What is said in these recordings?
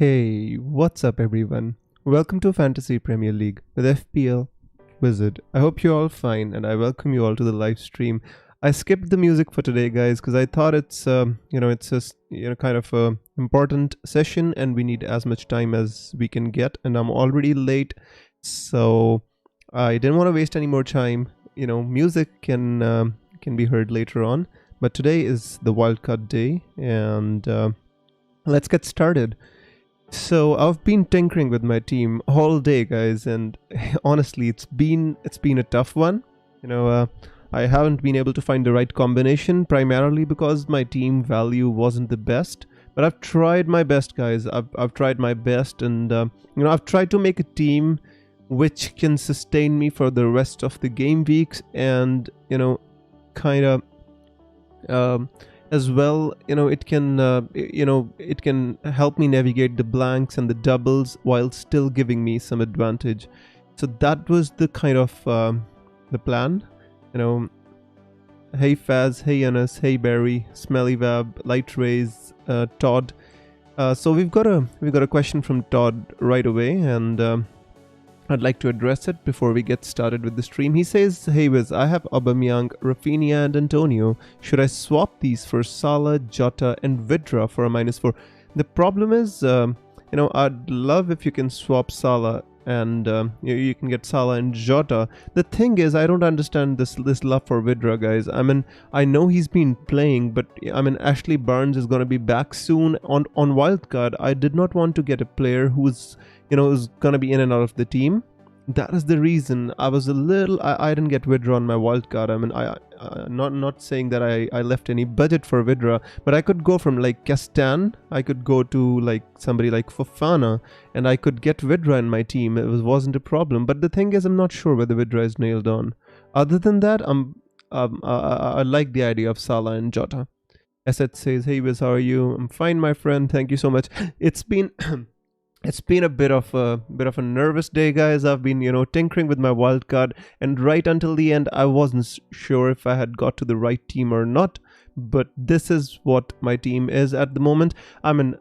Hey, what's up everyone? Welcome to Fantasy Premier League with FPL Wizard. I hope you're all fine and I welcome you all to the live stream. I skipped the music for today guys because I thought it's just kind of a important session and we need as much time as we can get, and I'm already late, so I didn't want to waste any more time. Music can be heard later on, but today is the Wildcard day and let's get started. So I've been tinkering with my team all day, guys, and honestly, it's been a tough one. I haven't been able to find the right combination, primarily because my team value wasn't the best. But I've tried my best, guys. I've tried my best, and I've tried to make a team which can sustain me for the rest of the game weeks, and kind of. As well, it can help me navigate the blanks and the doubles while still giving me some advantage. So that was the kind of the plan. Hey Faz, hey Yanis, hey Barry, Smelly Wab, Light Rays, Todd. So we've got a question from Todd right away, and I'd like to address it before we get started with the stream. He says, "Hey Wiz, I have Aubameyang, Rafinha and Antonio. Should I swap these for Salah, Jota and Vidra for a -4? The problem is, I'd love if you can swap Salah and you can get Salah and Jota. The thing is, I don't understand this love for Vidra, guys. I mean, I know he's been playing, but I mean, Ashley Barnes is going to be back soon on Wildcard. I did not want to get a player who's is going to be in and out of the team. That is the reason I was I didn't get Vidra on my wildcard. I mean, I not saying that I left any budget for Vidra, but I could go from like Castan, I could go to like somebody like Fofana, and I could get Vidra in my team. It wasn't a problem. But the thing is, I'm not sure whether Vidra is nailed on. Other than that, I like the idea of Salah and Jota. Asset says, "Hey Wiz, how are you?" "I'm fine, my friend. Thank you so much." It's been It's been a bit of a nervous day, guys. I've been, tinkering with my wildcard, and right until the end, I wasn't sure if I had got to the right team or not. But this is what my team is at the moment. I mean,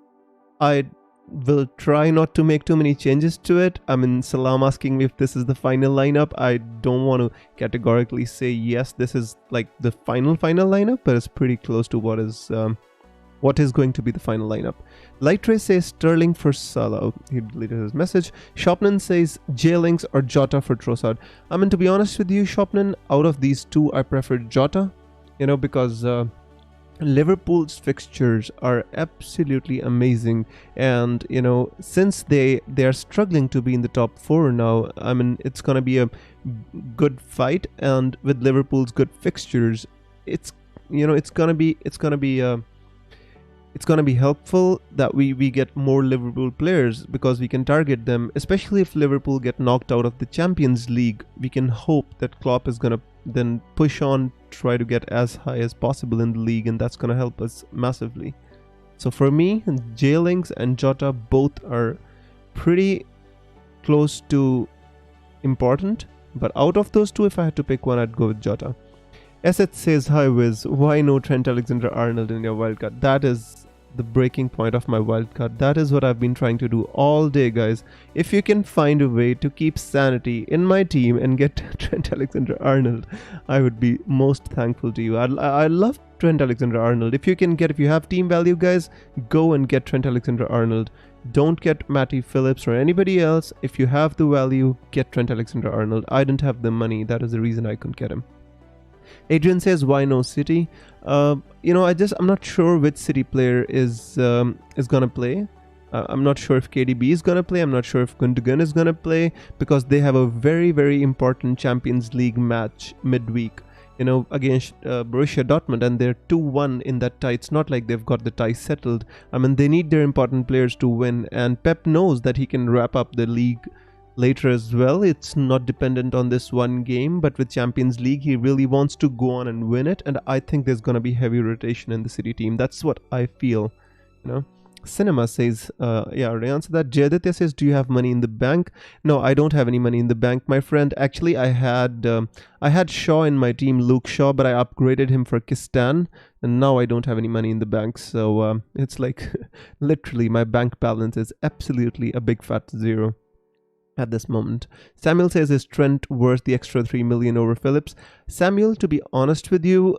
I will try not to make too many changes to it. I mean, Salam asking me if this is the final lineup. I don't want to categorically say yes, this is like the final lineup, but it's pretty close to what is going to be the final lineup. Light Ray says Sterling for Salah. He deleted his message. Shopnan says J-Links or Jota for Trossard. I mean, to be honest with you, Shopnan, out of these two, I prefer Jota, because Liverpool's fixtures are absolutely amazing, and since they are struggling to be in the top 4 now, I mean, it's gonna be a good fight, and with Liverpool's good fixtures, it's gonna be helpful that we get more Liverpool players, because we can target them, especially if Liverpool get knocked out of the Champions League. We can hope that Klopp is gonna then push on, try to get as high as possible in the league, and that's gonna help us massively. So for me, J-Links and Jota both are pretty close to important, but out of those two, if I had to pick one, I'd go with Jota. Asset says, "Hi Wiz, why no Trent Alexander-Arnold in your wildcard?" That is the breaking point of my wildcard. That is what I've been trying to do all day, guys. If you can find a way to keep sanity in my team and get Trent Alexander-Arnold, I would be most thankful to you. I love Trent Alexander-Arnold. If you have team value, guys, go and get Trent Alexander-Arnold. Don't get Matty Phillips or anybody else. If you have the value, get Trent Alexander-Arnold. I didn't have the money. That is the reason I couldn't get him. Adrian says, "Why no City?" I'm not sure which City player is gonna play. I'm not sure if KDB is gonna play. I'm not sure if Gundogan is gonna play, because they have a very, very important Champions League match midweek, against Borussia Dortmund, and they're 2-1 in that tie. It's not like they've got the tie settled. I mean, they need their important players to win, and Pep knows that he can wrap up the league later as well. It's not dependent on this one game, but with Champions League, he really wants to go on and win it, and I think there's going to be heavy rotation in the City team. That's what I feel. Cinema says, to answer that, Jaditya says, "Do you have money in the bank?" No, I don't have any money in the bank, my friend. Actually, I had Shaw in my team, Luke Shaw, but I upgraded him for Kistan and now I don't have any money in the bank. So it's like literally my bank balance is absolutely a big fat zero at this moment. Samuel says, is Trent worth the extra 3 million over Phillips? Samuel, to be honest with you,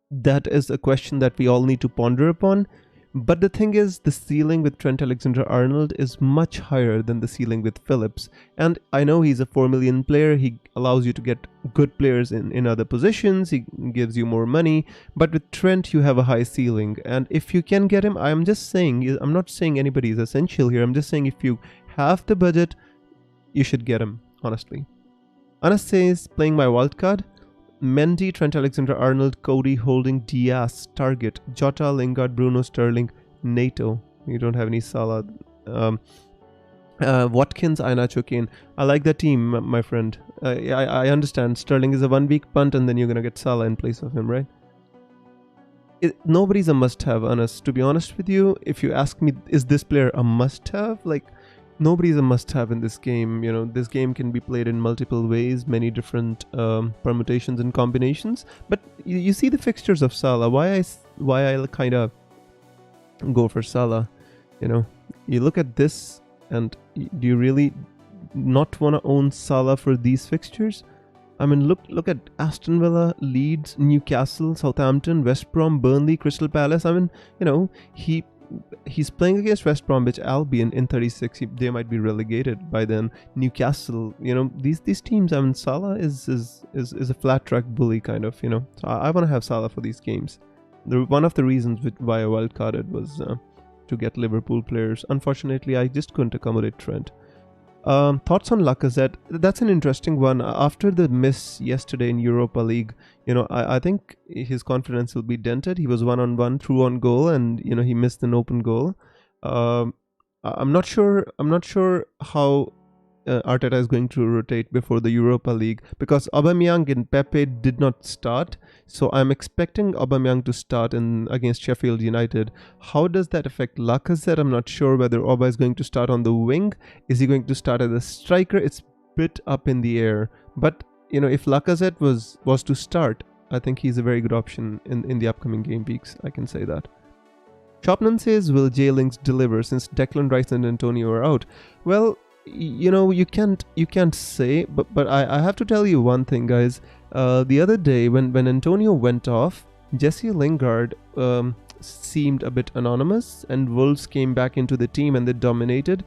that is a question that we all need to ponder upon. But the thing is, the ceiling with Trent Alexander-Arnold is much higher than the ceiling with Phillips. And I know he's a 4 million player. He allows you to get good players in other positions. He gives you more money. But with Trent, you have a high ceiling. And if you can get him, I'm just saying, I'm not saying anybody is essential here. I'm just saying if you have the budget, you should get him, honestly. Anas says, playing my wildcard. Mendy, Trent Alexander-Arnold, Cody, Holding, Diaz, Target, Jota, Lingard, Bruno, Sterling, Nato. You don't have any Salah. Watkins, Iheanacho, Kane. I like that team, my friend. I understand. Sterling is a 1 week punt and then you're going to get Salah in place of him, right? Nobody's a must-have, Anas. To be honest with you, if you ask me, is this player a must-have? Like, nobody's a must-have in this game. You know, this game can be played in multiple ways, many different permutations and combinations. But you see the fixtures of Salah. Why I kind of go for Salah? You know, you look at this, and do you really not want to own Salah for these fixtures? I mean, look at Aston Villa, Leeds, Newcastle, Southampton, West Brom, Burnley, Crystal Palace. I mean, you know, he's playing against West Bromwich Albion in 36. They might be relegated by then. Newcastle, you know, these teams. I mean, Salah is a flat track bully kind of, you know. So I want to have Salah for these games. One of the reasons why I wildcarded was to get Liverpool players. Unfortunately, I just couldn't accommodate Trent. Thoughts on Lacazette? That's an interesting one. After the miss yesterday in Europa League, you know, I think his confidence will be dented. He was 1-on-1 through on goal, and you know he missed an open goal. I'm not sure how Arteta is going to rotate before the Europa League, because Aubameyang and Pepe did not start. So I'm expecting Aubameyang to start against Sheffield United. How does that affect Lacazette? I'm not sure whether Aubameyang is going to start on the wing. Is he going to start as a striker? It's a bit up in the air. But you know, if Lacazette was to start, I think he's a very good option in the upcoming game weeks. I can say that. Chopman says, will J Links deliver since Declan Rice and Antonio are out? Well, you know, you can't say, but I have to tell you one thing, guys. The other day when Antonio went off, Jesse Lingard seemed a bit anonymous, and Wolves came back into the team and they dominated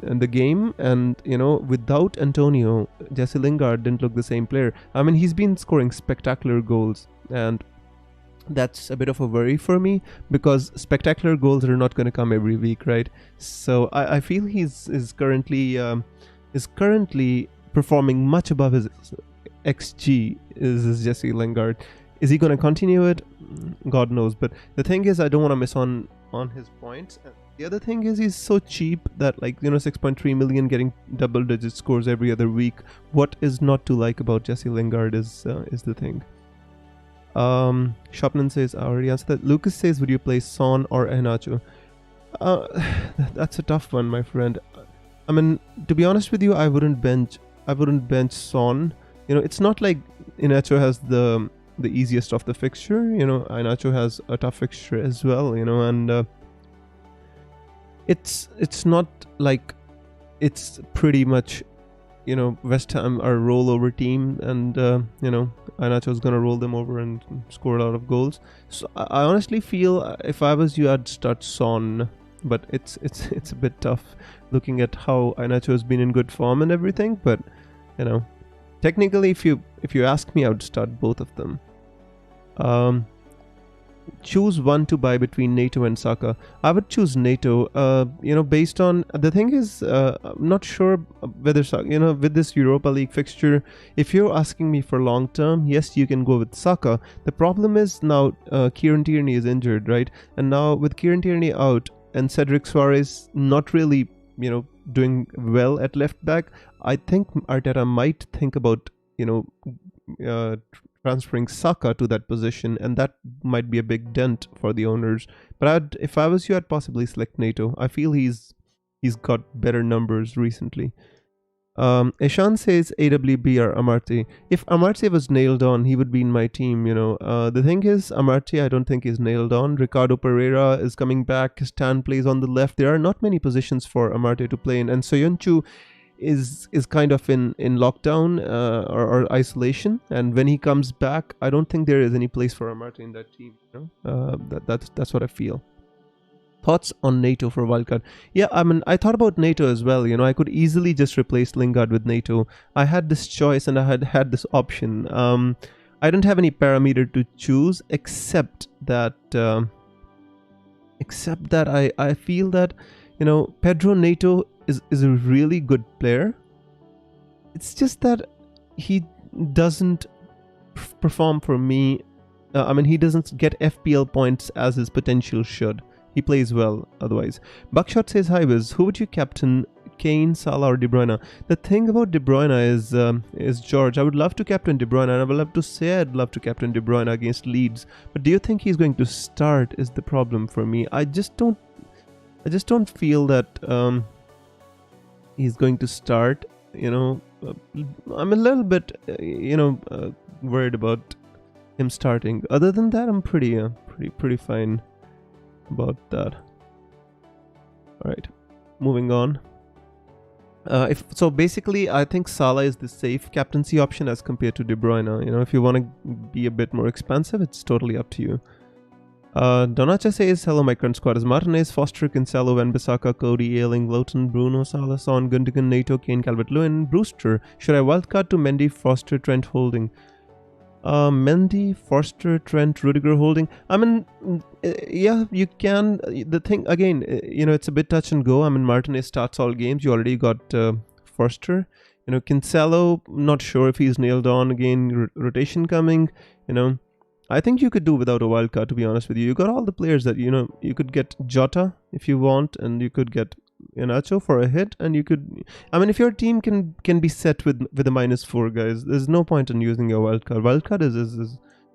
the game. And you know, without Antonio, Jesse Lingard didn't look the same player. I mean, he's been scoring spectacular goals, and that's a bit of a worry for me, because spectacular goals are not going to come every week, right? So I feel is currently performing much above his XG is Jesse Lingard. Is he going to continue it? God knows. But the thing is, I don't want to miss on his points. The other thing is, he's so cheap that, like, you know, 6.3 million getting double-digit scores every other week. What is not to like about Jesse Lingard is the thing. Shopman says, I already answered that. Lucas says, would you play Son or Iheanacho? That's a tough one, my friend. I mean, to be honest with you, I wouldn't bench Son. You know, it's not like Iheanacho has the easiest of the fixture. You know, Iheanacho has a tough fixture as well, you know, and it's not like it's pretty much, you know, West Ham are a rollover team, and you know, Iheanacho is gonna roll them over and score a lot of goals. So I honestly feel, if I was you, I'd start Son, but it's a bit tough looking at how Iheanacho has been in good form and everything. But you know, technically, if you ask me, I would start both of them. Choose one to buy between Nato and Saka. I would choose Nato. You know, based on the thing is, I'm not sure whether Saka, you know, with this Europa League fixture, if you're asking me for long term, yes, you can go with Saka. The problem is now Kieran Tierney is injured, right? And now with Kieran Tierney out and Cedric Suarez not really, you know, doing well at left back, I think Arteta might think about, you know, transferring Saka to that position, and that might be a big dent for the owners. But if I was you, I'd possibly select Nato. I feel he's got better numbers recently. Ishan says AWB or Amartey. If Amartey was nailed on, he would be in my team, The thing is, Amartey, I don't think is nailed on. Ricardo Pereira is coming back. Stan plays on the left. There are not many positions for Amartey to play in. And Soyuncu is kind of in lockdown or isolation. And when he comes back, I don't think there is any place for Amartey in that team. That's what I feel. Thoughts on Nato for Wildcard? Yeah, I mean, I thought about Nato as well. I could easily just replace Lingard with Nato. I had this choice and I had this option. I don't have any parameter to choose except that I feel that Pedro Nato is a really good player. It's just that he doesn't perform for me. He doesn't get FPL points as his potential should. He plays well otherwise. Buckshot says, hi Wiz, who would you captain, Kane, Salah or De Bruyne? The thing about De Bruyne is George. I would love to captain De Bruyne, and I would love to say I'd love to captain De Bruyne against Leeds. But do you think he's going to start is the problem for me. I just don't feel that he's going to start. I'm a little bit worried about him starting. Other than that, I'm pretty fine about that. All right, moving on. Basically, I think Salah is the safe captaincy option as compared to De Bruyne. If you want to be a bit more expensive, it's totally up to you. Donacha says, hello, my current squad is Martinez, Foster, Cancelo, Wan-Bissaka, Cody, Ayling, Lowton, Bruno, Salah, Son, Gundogan, Nato, Kane, Calvert-Lewin, Brewster. Should I wildcard to Mendy, Foster, Trent, Holding? Mendy, Forster, Trent, Rudiger, Holding. Yeah, you can. The thing again, it's a bit touch and go. Martinez starts all games. You already got Forster. Cancelo, not sure if he's nailed on again. Rotation coming. I think you could do without a wild card, to be honest with you. You got all the players that you could get Jota if you want, and you could get Nacho for a hit, and you could. If your team can be set with a -4, guys, there's no point in using your wildcard. Wildcard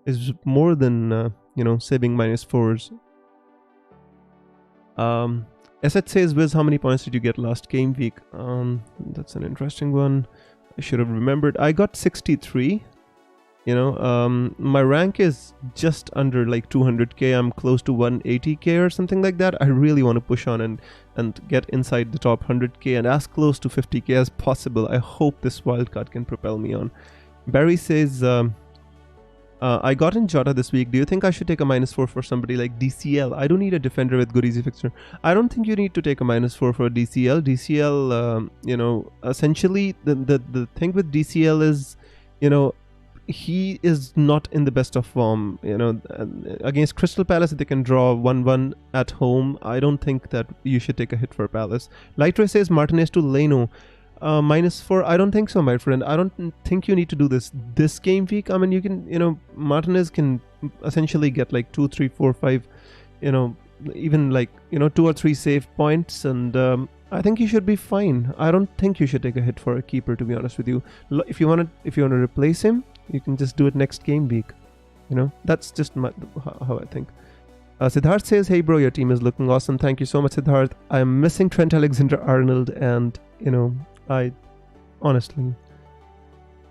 is more than saving -4s. Asset says, Wiz, how many points did you get last game week? That's an interesting one. I should have remembered. I got 63. My rank is just under like 200k. I'm close to 180k or something like that. I really want to push on and get inside the top 100k and as close to 50k as possible. I hope this wildcard can propel me on. Barry says, I got in Jota this week. Do you think I should take a -4 for somebody like DCL? I don't need a defender with good easy fixture. I don't think you need to take a -4 for DCL. DCL, essentially the thing with DCL is, he is not in the best of form. Against Crystal Palace, they can draw 1-1 at home. I don't think that you should take a hit for Palace. Lightroy says Martinez to Leno. -4. I don't think so, my friend. I don't think you need to do this game week. You can, Martinez can essentially get like 2, 3, 4, 5, even like 2 or 3 save points, and I think you should be fine. I don't think you should take a hit for a keeper, to be honest with you. If you want to replace him, you can just do it next game week. That's just how I think. Siddharth says, hey bro, your team is looking awesome. Thank you so much, Siddharth. I'm missing Trent Alexander-Arnold, and I honestly,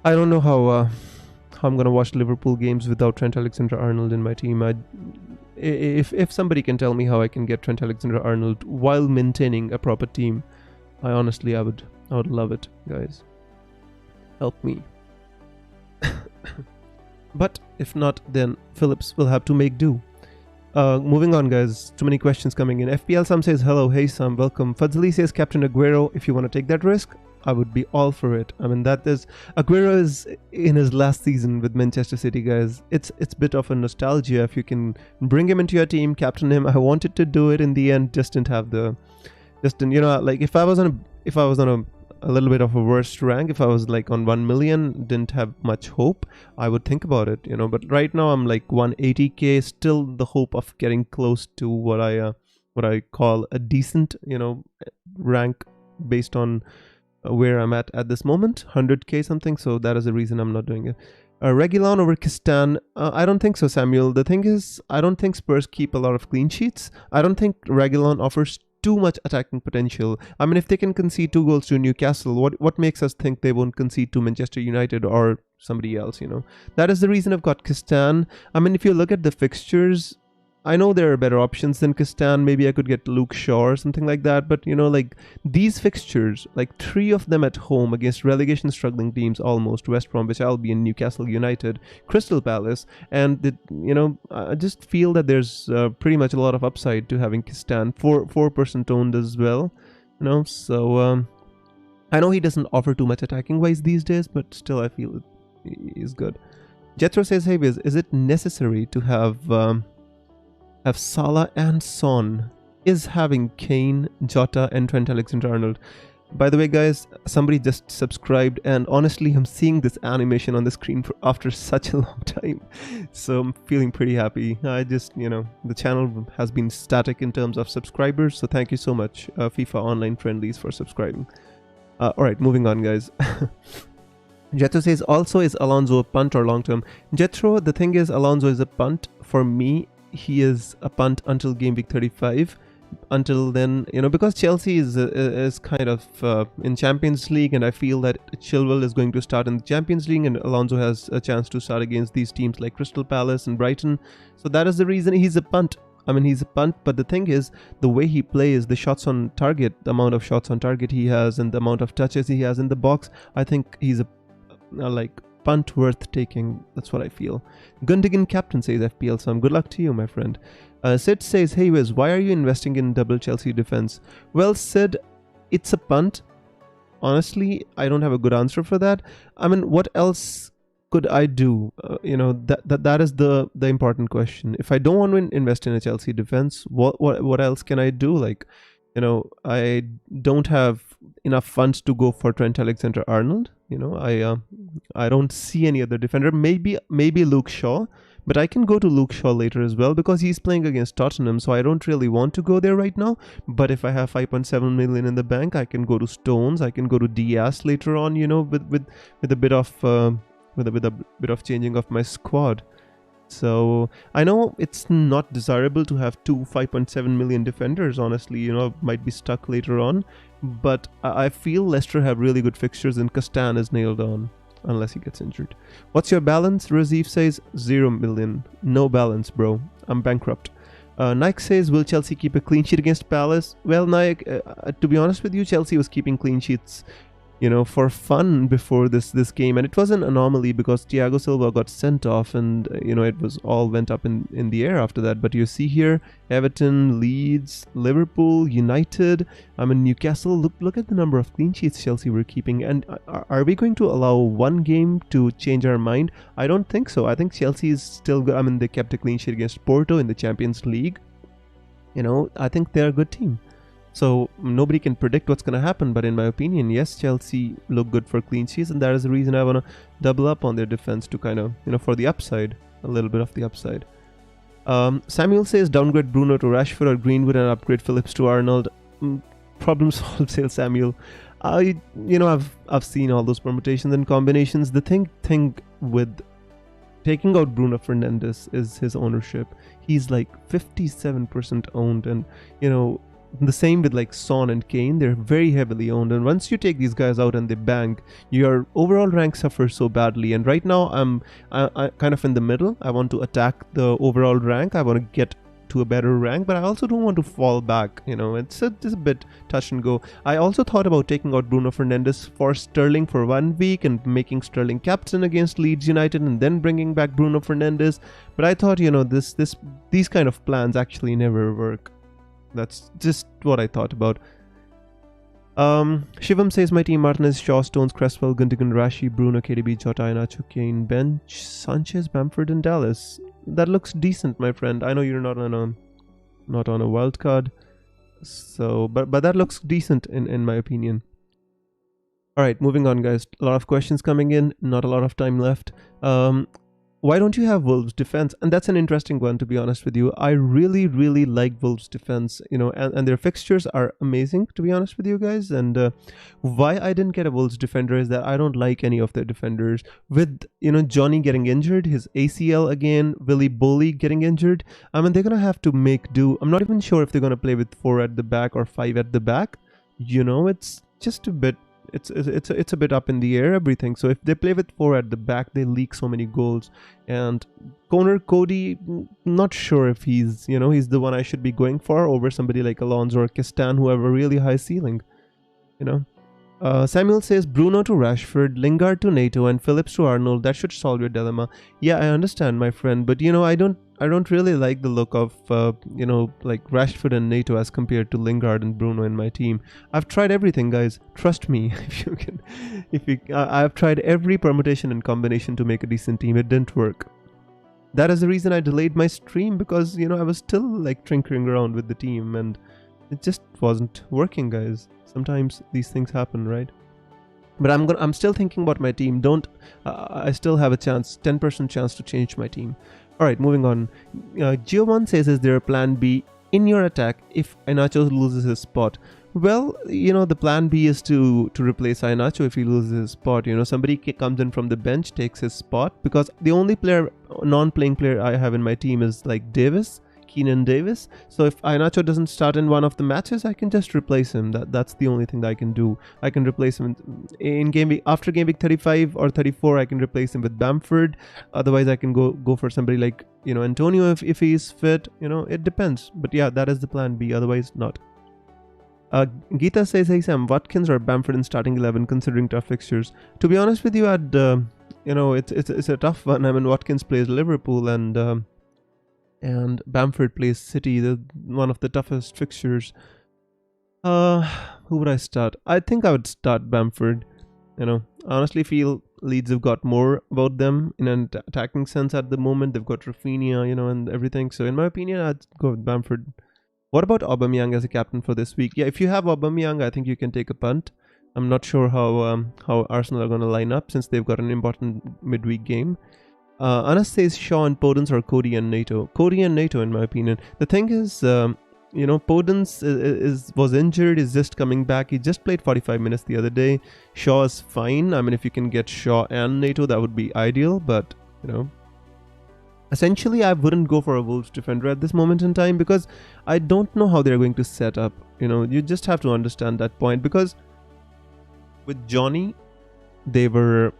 I don't know how I'm gonna watch Liverpool games without Trent Alexander-Arnold in my team. If somebody can tell me how I can get Trent Alexander-Arnold while maintaining a proper team, I would love it, guys. Help me. But if not, then Phillips will have to make do. Moving on, guys. Too many questions coming in. FPL Sam says, hello, hey Sam, welcome. Fadzali says, Captain Aguero, if you want to take that risk, I would be all for it. Aguero is in his last season with Manchester City, guys. It's a bit of a nostalgia. If you can bring him into your team, captain him. I wanted to do it in the end, if I was on a little bit of a worse rank, if I was like on 1 million, didn't have much hope, I would think about it, but right now I'm like 180k, still the hope of getting close to what I call a decent, rank based on where I'm at this moment, 100k something. So that is the reason I'm not doing it. Reguilon over Kistan, I don't think so, Samuel. The thing is, I don't think Spurs keep a lot of clean sheets. I don't think Reguilon offers too much attacking potential. I mean, if they can concede 2 goals to Newcastle, what makes us think they won't concede to Manchester United or somebody else, That is the reason I've got Kistan. I mean, if you look at the fixtures, I know there are better options than Kistan. Maybe I could get Luke Shaw or something like that. But, like these fixtures, like 3 of them at home against relegation struggling teams almost, West Bromwich Albion, Newcastle United, Crystal Palace. And, I just feel that there's pretty much a lot of upside to having Kistan. 4% owned as well, So I know he doesn't offer too much attacking wise these days, but still I feel it is good. Jethro says, hey Viz, is it necessary to have Salah and Son? Is having Kane, Jota and Trent Alexander-Arnold? By the way, guys, somebody just subscribed, and honestly, I'm seeing this animation on the screen after such a long time. So I'm feeling pretty happy. I just, the channel has been static in terms of subscribers. So thank you so much, FIFA Online Friendlies, for subscribing. Alright, moving on, guys. Jethro says, also, is Alonso a punt or long term? Jethro, the thing is, Alonso is a punt. For me, he is a punt until game week 35. Until then, because Chelsea is kind of in Champions League, and I feel that Chilwell is going to start in the Champions League, and Alonso has a chance to start against these teams like Crystal Palace and Brighton. So that is the reason he's a punt. I mean, he's a punt, but the thing is, the way he plays, the shots on target, the amount of shots on target he has, and the amount of touches he has in the box, I think he's a punt worth taking. That's what I feel. Gundogan captain, says FPL Sam. Good luck to you, my friend. Sid says, hey Wiz, why are you investing in double Chelsea defense? Well, Sid, it's a punt. Honestly, I don't have a good answer for that. I mean, what else could I do? That is the important question. If I don't want to invest in a Chelsea defense, what else can I do? I don't have enough funds to go for Trent Alexander-Arnold. I don't see any other defender. Maybe Luke Shaw, but I can go to Luke Shaw later as well because he's playing against Tottenham, so I don't really want to go there right now. But if I have 5.7 million in the bank, I can go to Stones. I can go to Diaz later on. With a bit of changing of my squad. So I know it's not desirable to have 5.7 million defenders, honestly, might be stuck later on, but I feel Leicester have really good fixtures and Castan is nailed on, unless he gets injured. What's your balance? Razif says 0 million. No balance, bro. I'm bankrupt. Nike says, will Chelsea keep a clean sheet against Palace? Well, Nike, to be honest with you, Chelsea was keeping clean sheets for fun before this game, and it was an anomaly because Thiago Silva got sent off, and it was all went up in the air after that. But you see here, Everton, Leeds, Liverpool, United, Newcastle. Look at the number of clean sheets Chelsea were keeping. And are we going to allow one game to change our mind? I don't think so. I think Chelsea is still good. They kept a clean sheet against Porto in the Champions League. I think they're a good team. So nobody can predict what's going to happen, but in my opinion, yes, Chelsea look good for clean sheets, and that is the reason I want to double up on their defense to kind of, for the upside, a little bit of the upside. Samuel says, downgrade Bruno to Rashford or Greenwood and upgrade Phillips to Arnold. Problem solved, says Samuel. I've seen all those permutations and combinations. The thing with taking out Bruno Fernandes is his ownership. He's like 57% owned, and the same with like Son and Kane. They're very heavily owned, and once you take these guys out and they bank, your overall rank suffers so badly. And right now I'm kind of in the middle. I want to attack the overall rank. I want to get to a better rank, but I also don't want to fall back. It's a bit touch and go. I also thought about taking out Bruno Fernandes for Sterling for 1 week and making Sterling captain against Leeds United and then bringing back Bruno Fernandes, but I thought these kind of plans actually never work. That's just what I thought about. Shivam says, my team: Martinez, Shaw, Stones, Cresswell, Gundogan, Rashi, Bruno, KDB, Jota, Nacho, Kane, bench, Sanchez, Bamford and Dallas. That looks decent, my friend. I know you're not on a wild card, so but that looks decent in my opinion. Alright, moving on, guys. A lot of questions coming in, not a lot of time left. why don't you have Wolves defense? And that's an interesting one, to be honest with you. I really, really like Wolves defense, and their fixtures are amazing, to be honest with you guys. And why I didn't get a Wolves defender is that I don't like any of their defenders. With, Johnny getting injured, his ACL again, Willy Boley getting injured. I mean, they're going to have to make do. I'm not even sure if they're going to play with 4 at the back or 5 at the back. It's just a bit. It's a bit up in the air, everything. So if they play with 4 at the back, they leak so many goals. And Conor Cody, not sure if he's the one I should be going for over somebody like Alonso or Kistan, who have a really high ceiling. Samuel says Bruno to Rashford, Lingard to Nato, and Phillips to Arnold. That should solve your dilemma. Yeah, I understand, my friend, but I don't really like the look of like Rashford and Nato as compared to Lingard and Bruno in my team. I've tried everything, guys. Trust me. I've tried every permutation and combination to make a decent team. It didn't work. That is the reason I delayed my stream, because I was still like tinkering around with the team and it just wasn't working, guys. Sometimes these things happen, right? But I'm still thinking about my team. I still have a chance, 10% chance to change my team. All right, moving on. Giovanni says, is there a plan B in your attack if Iheanacho loses his spot? Well, the plan B is to replace Iheanacho if he loses his spot. Somebody comes in from the bench, takes his spot, because the only non-playing player I have in my team is like Keenan Davis. So if Iheanacho doesn't start in one of the matches, I can just replace him. That's the only thing that I can do. I can replace him in game week, after game week 35 or 34. I can replace him with Bamford. Otherwise, I can go for somebody like Antonio if he's fit. It depends. But yeah, that is the plan B. Otherwise, not. Geeta says, hey Sam, Watkins or Bamford in starting 11 considering tough fixtures? To be honest with you, it's a tough one. I mean, Watkins plays Liverpool and Bamford plays City, one of the toughest fixtures. Who would I start? I think I would start Bamford. I honestly feel Leeds have got more about them in an attacking sense at the moment. They've got Rafinha, and everything. So in my opinion, I'd go with Bamford. What about Aubameyang as a captain for this week? Yeah, if you have Aubameyang, I think you can take a punt. I'm not sure how Arsenal are going to line up since they've got an important midweek game. Anas says Shaw and Podence or Cody and Nato. Cody and Nato, in my opinion. The thing is, Podence was injured, is just coming back. He just played 45 minutes the other day. Shaw is fine. I mean, if you can get Shaw and Nato, that would be ideal. But, essentially, I wouldn't go for a Wolves defender at this moment in time because I don't know how they're going to set up. You just have to understand that point, because with Johnny, they were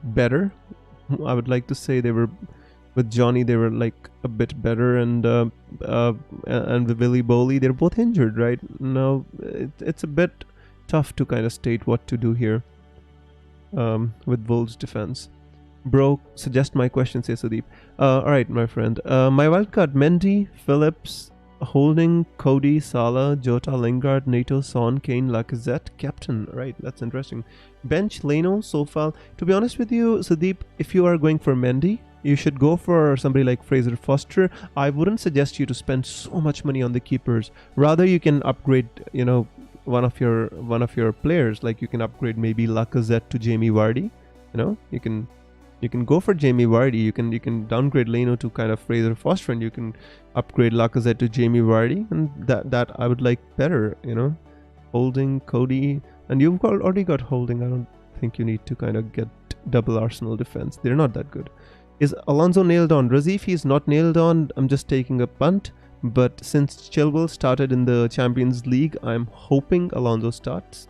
better. I would like to say with Johnny they were like a bit better, and with Willy Boley they're both injured right now. It's a bit tough to kind of state what to do here with Wolves defense. Bro, suggest my question, says Sudeep. Alright, my friend. My wildcard: Mendy, Phillips, Holding, Cody, Salah, Jota, Lingard, Nato, Son, Kane, Lacazette, captain. Right, that's interesting. Bench, Leno, Sofal. To be honest with you, Sudeep, if you are going for Mendy, you should go for somebody like Fraser Foster. I wouldn't suggest you to spend so much money on the keepers. Rather, you can upgrade, one of your players. Like you can upgrade maybe Lacazette to Jamie Vardy. You can go for Jamie Vardy. You can downgrade Leno to kind of Fraser Foster, and you can upgrade Lacazette to Jamie Vardy, and that I would like better. Holding, Cody, and you've already got Holding. I don't think you need to kind of get double Arsenal defense. They're not that good. Is Alonso nailed on? Razifi is not nailed on. I'm just taking a punt. But since Chilwell started in the Champions League, I'm hoping Alonso starts.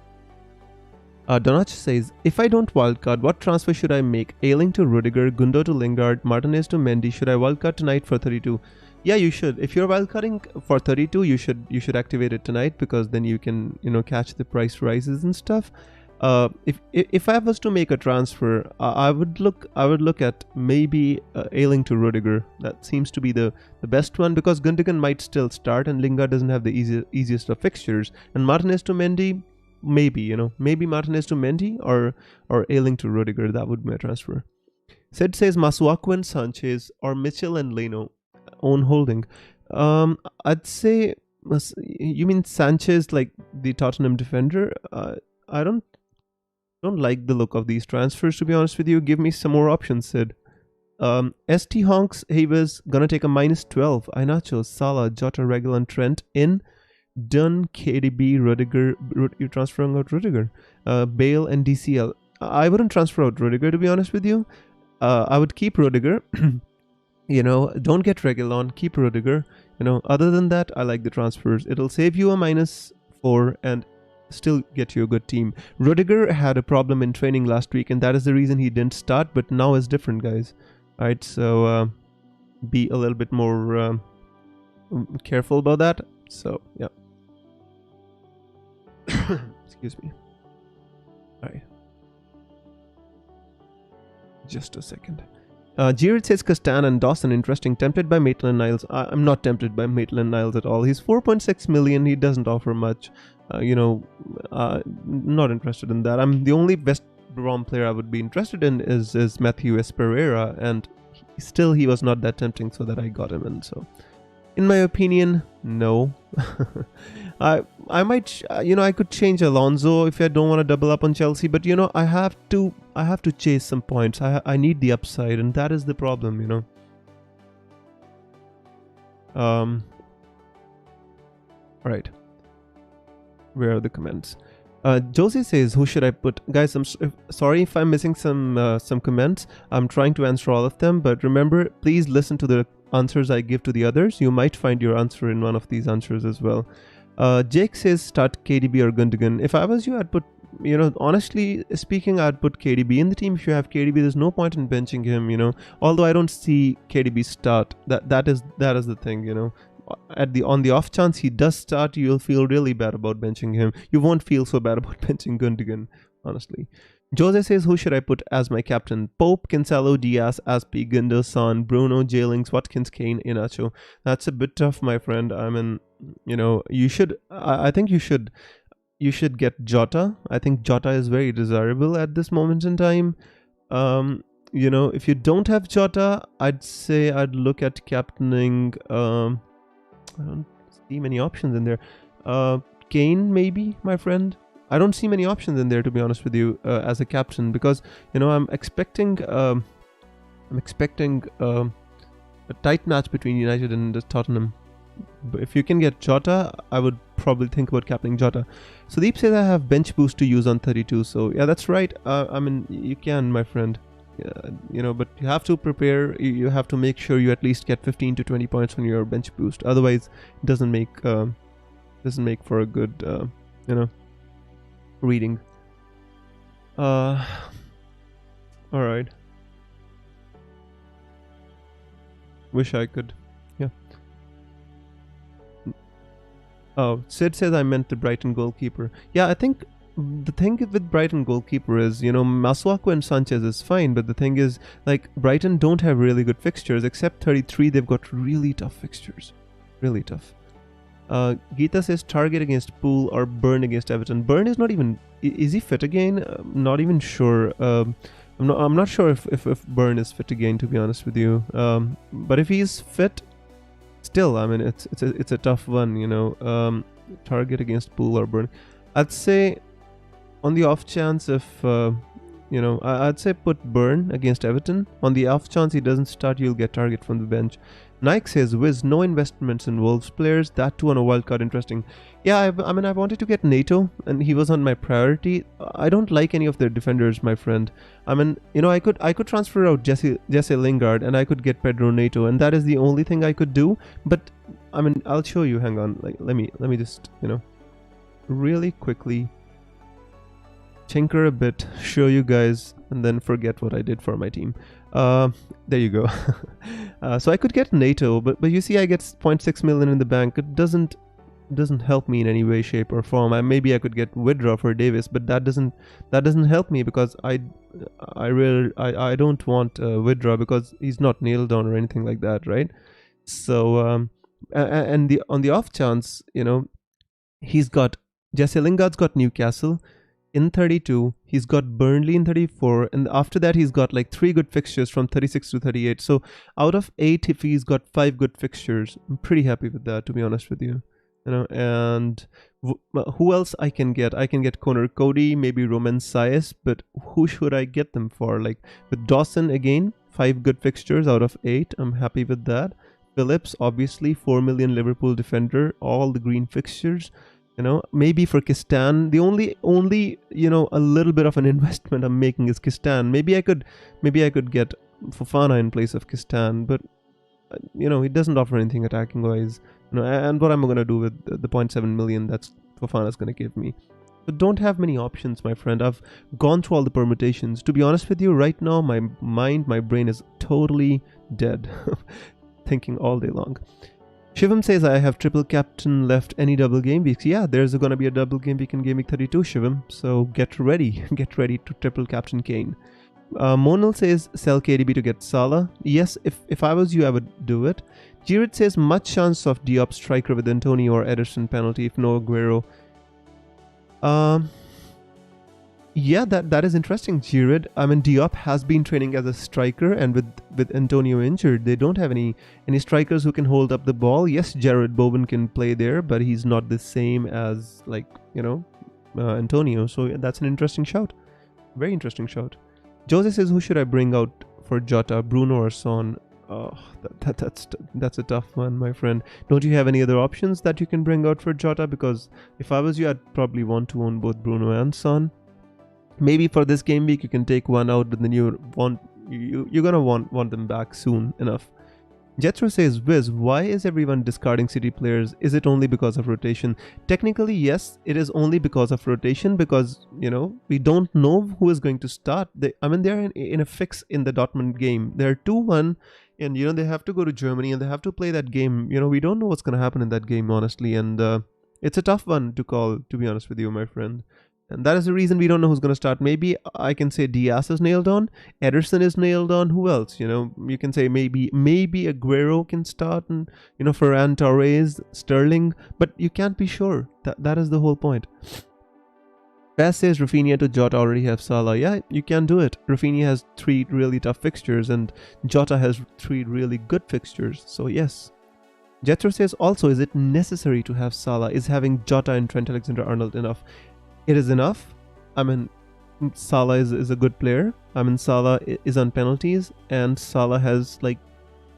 Donach says, if I don't wildcard, what transfer should I make? Ayling to Rudiger, Gundo to Lingard, Martinez to Mendy. Should I wildcard tonight for 32? Yeah, you should. If you're wildcarding for 32, you should activate it tonight, because then you can catch the price rises and stuff. If I was to make a transfer, I would look at maybe Ayling to Rudiger. That seems to be the best one, because Gundogan might still start and Lingard doesn't have the easiest of fixtures. And Martinez to Mendy, maybe Martinez to Mendy or Ayling to Rudiger. That would be my transfer. Sid says Masuaku and Sanchez or Mitchell and Leno own Holding. I'd say, you mean Sanchez, like the Tottenham defender? I don't don't like the look of these transfers, to be honest with you. Give me some more options, Sid. ST Honks, he was gonna take a -12. Inacho, Salah, Jota, Reguilon, Trent in. Dunn, KDB, Rudiger. You're transferring out Rudiger. Bale and DCL. I wouldn't transfer out Rudiger, to be honest with you. I would keep Rudiger. You know, don't get Reguilon, keep Rudiger. You know, other than that, I like the transfers. It'll save you a -4 and still get you a good team. Rudiger had a problem in training last week, and that is the reason he didn't start, but now it's different, guys. Alright, so be a little bit more careful about that. So, yeah. Excuse me. Alright. Just a second. Jared says Castan and Dawson interesting. Tempted by Maitland-Niles. I'm not tempted by Maitland-Niles at all. He's 4.6 million. He doesn't offer much. You know, not interested in that. The only West Brom player I would be interested in is Matthew S. Pereira, and he was not that tempting, so that I got him in. So, in my opinion, no. I might, you know, I could change Alonso if I don't want to double up on Chelsea, but you know, I have to chase some points. I need the upside, and that is the problem, you know. All right. Where are the comments? Josie says, "Who should I put?" Guys, sorry if I'm missing some comments. I'm trying to answer all of them, but remember, please listen to the answers I give to the others. You might find your answer in one of these answers as well. Jake says, "Start KDB or Gundogan." If I was you, I'd put, you know, honestly speaking, I'd put KDB in the team. If you have KDB, there's no point in benching him, you know. Although I don't see KDB start. That is the thing, you know. On the off chance he does start, you'll feel really bad about benching him. You won't feel so bad about benching Gundogan, honestly. Jose says, "Who should I put as my captain?" Pope, Cancelo, Diaz, Aspi, Gundo, Son, Bruno, Jalings, Watkins, Kane, Inacho. That's a bit tough, my friend. I mean, you know, you should. I think you should get Jota. I think Jota is very desirable at this moment in time. You know, if you don't have Jota, I'd say I'd look at captaining. I don't see many options in there. Kane, maybe, my friend. I don't see many options in there, to be honest with you, as a captain, because you know I'm expecting a tight match between United and Tottenham. But if you can get Jota, I would probably think about captaining Jota. Sudeep says I have bench boost to use on 32. So yeah, that's right. I mean, you can, my friend. You know, but you have to prepare. You have to make sure you at least get 15 to 20 points on your bench boost. Otherwise, it doesn't make for a good you know, reading. All right. Wish I could. Yeah. Oh, Sid says I meant the Brighton goalkeeper. Yeah, I think the thing with Brighton goalkeeper is, you know, Masuaku and Sanchez is fine, but the thing is, like, Brighton don't have really good fixtures. Except 33, they've got really tough fixtures. Really tough. Geeta says Target against Poole or Burn against Everton. Burn is not even... Is he fit again? Not even sure. I'm not sure if Burn is fit again, to be honest with you. But if he's fit, still, I mean, it's a tough one, you know. Target against Poole or Burn. I'd say, on the off chance if, you know, I'd say put Burn against Everton. On the off chance he doesn't start, you'll get Target from the bench. Nike says, Wiz, no investments in Wolves players, that too on a wildcard. Interesting. Yeah, I mean, I wanted to get Nato, and he was on my priority. I don't like any of their defenders, my friend. I mean, you know, I could transfer out Jesse Lingard, and I could get Pedro Nato, and that is the only thing I could do. But, I mean, I'll show you, hang on, like, let me just, you know, really quickly tinker a bit, show you guys, and then forget what I did for my team. There you go. So I could get Nato, but you see I get 0.6 million in the bank. It doesn't help me in any way, shape or form. Maybe I could get Widra for Davis, but that doesn't help me, because I don't want Widra, because he's not nailed down or anything like that, right? So and on the off chance, you know, he's got Jesse Lingard's got Newcastle in 32, he's got Burnley in 34, and after that he's got like 3 good fixtures from 36 to 38. So out of 8, if he's got 5 good fixtures, I'm pretty happy with that, to be honest with you. You know, and Who else I can get? I can get Connor Cody, maybe Roman Saez, but who should I get them for? Like with Dawson again, 5 good fixtures out of 8. I'm happy with that. Phillips, obviously, 4 million Liverpool defender, all the green fixtures. Maybe for Kistan, the only a little bit of an investment I'm making is Kistan. Maybe I could get Fofana in place of Kistan, but it doesn't offer anything attacking wise. And what am I going to do with the 0.7 million that's Fofana's going to give me? So don't have many options, my friend. I've gone through all the permutations. To be honest with you, right now, my brain is totally dead. Thinking all day long. Shivam says, I have triple captain left any double game weeks. Yeah, there's going to be a double game week in Gameweek 32, Shivam. So get ready. Get ready to triple captain Kane. Monal says, sell KDB to get Salah. Yes, if I was you, I would do it. Jirid says, much chance of Diop striker with Antonio or Ederson penalty if no Aguero. Yeah, that is interesting, Jirid. I mean, Diop has been training as a striker, and with Antonio injured, they don't have any strikers who can hold up the ball. Yes, Jared Bowen can play there, but he's not the same as Antonio. So that's an interesting shout. Very interesting shout. Jose says, who should I bring out for Jota, Bruno or Son? Oh, that's a tough one, my friend. Don't you have any other options that you can bring out for Jota? Because if I was you, I'd probably want to own both Bruno and Son. Maybe for this game week you can take one out, but then you're gonna want them back soon enough. Jethro says, Wiz, why is everyone discarding City players? Is it only because of rotation? Technically, yes, it is only because of rotation, because we don't know who is going to start. They're in a fix in the Dortmund game. They're 2-1, and they have to go to Germany and they have to play that game. We don't know what's going to happen in that game, honestly, and it's a tough one to call, to be honest with you, my friend. And that is the reason we don't know who's going to start. Maybe I can say Diaz is nailed on. Ederson is nailed on. Who else? You can say maybe Aguero can start, and Ferran Torres, Sterling. But you can't be sure. That is the whole point. Baz says Rafinha to Jota already have Salah. Yeah, you can do it. Rafinha has 3 really tough fixtures, and Jota has 3 really good fixtures. So yes. Jethro says also, is it necessary to have Salah? Is having Jota and Trent Alexander-Arnold enough? It is enough. I mean, Salah is a good player. I mean, Salah is on penalties, and Salah has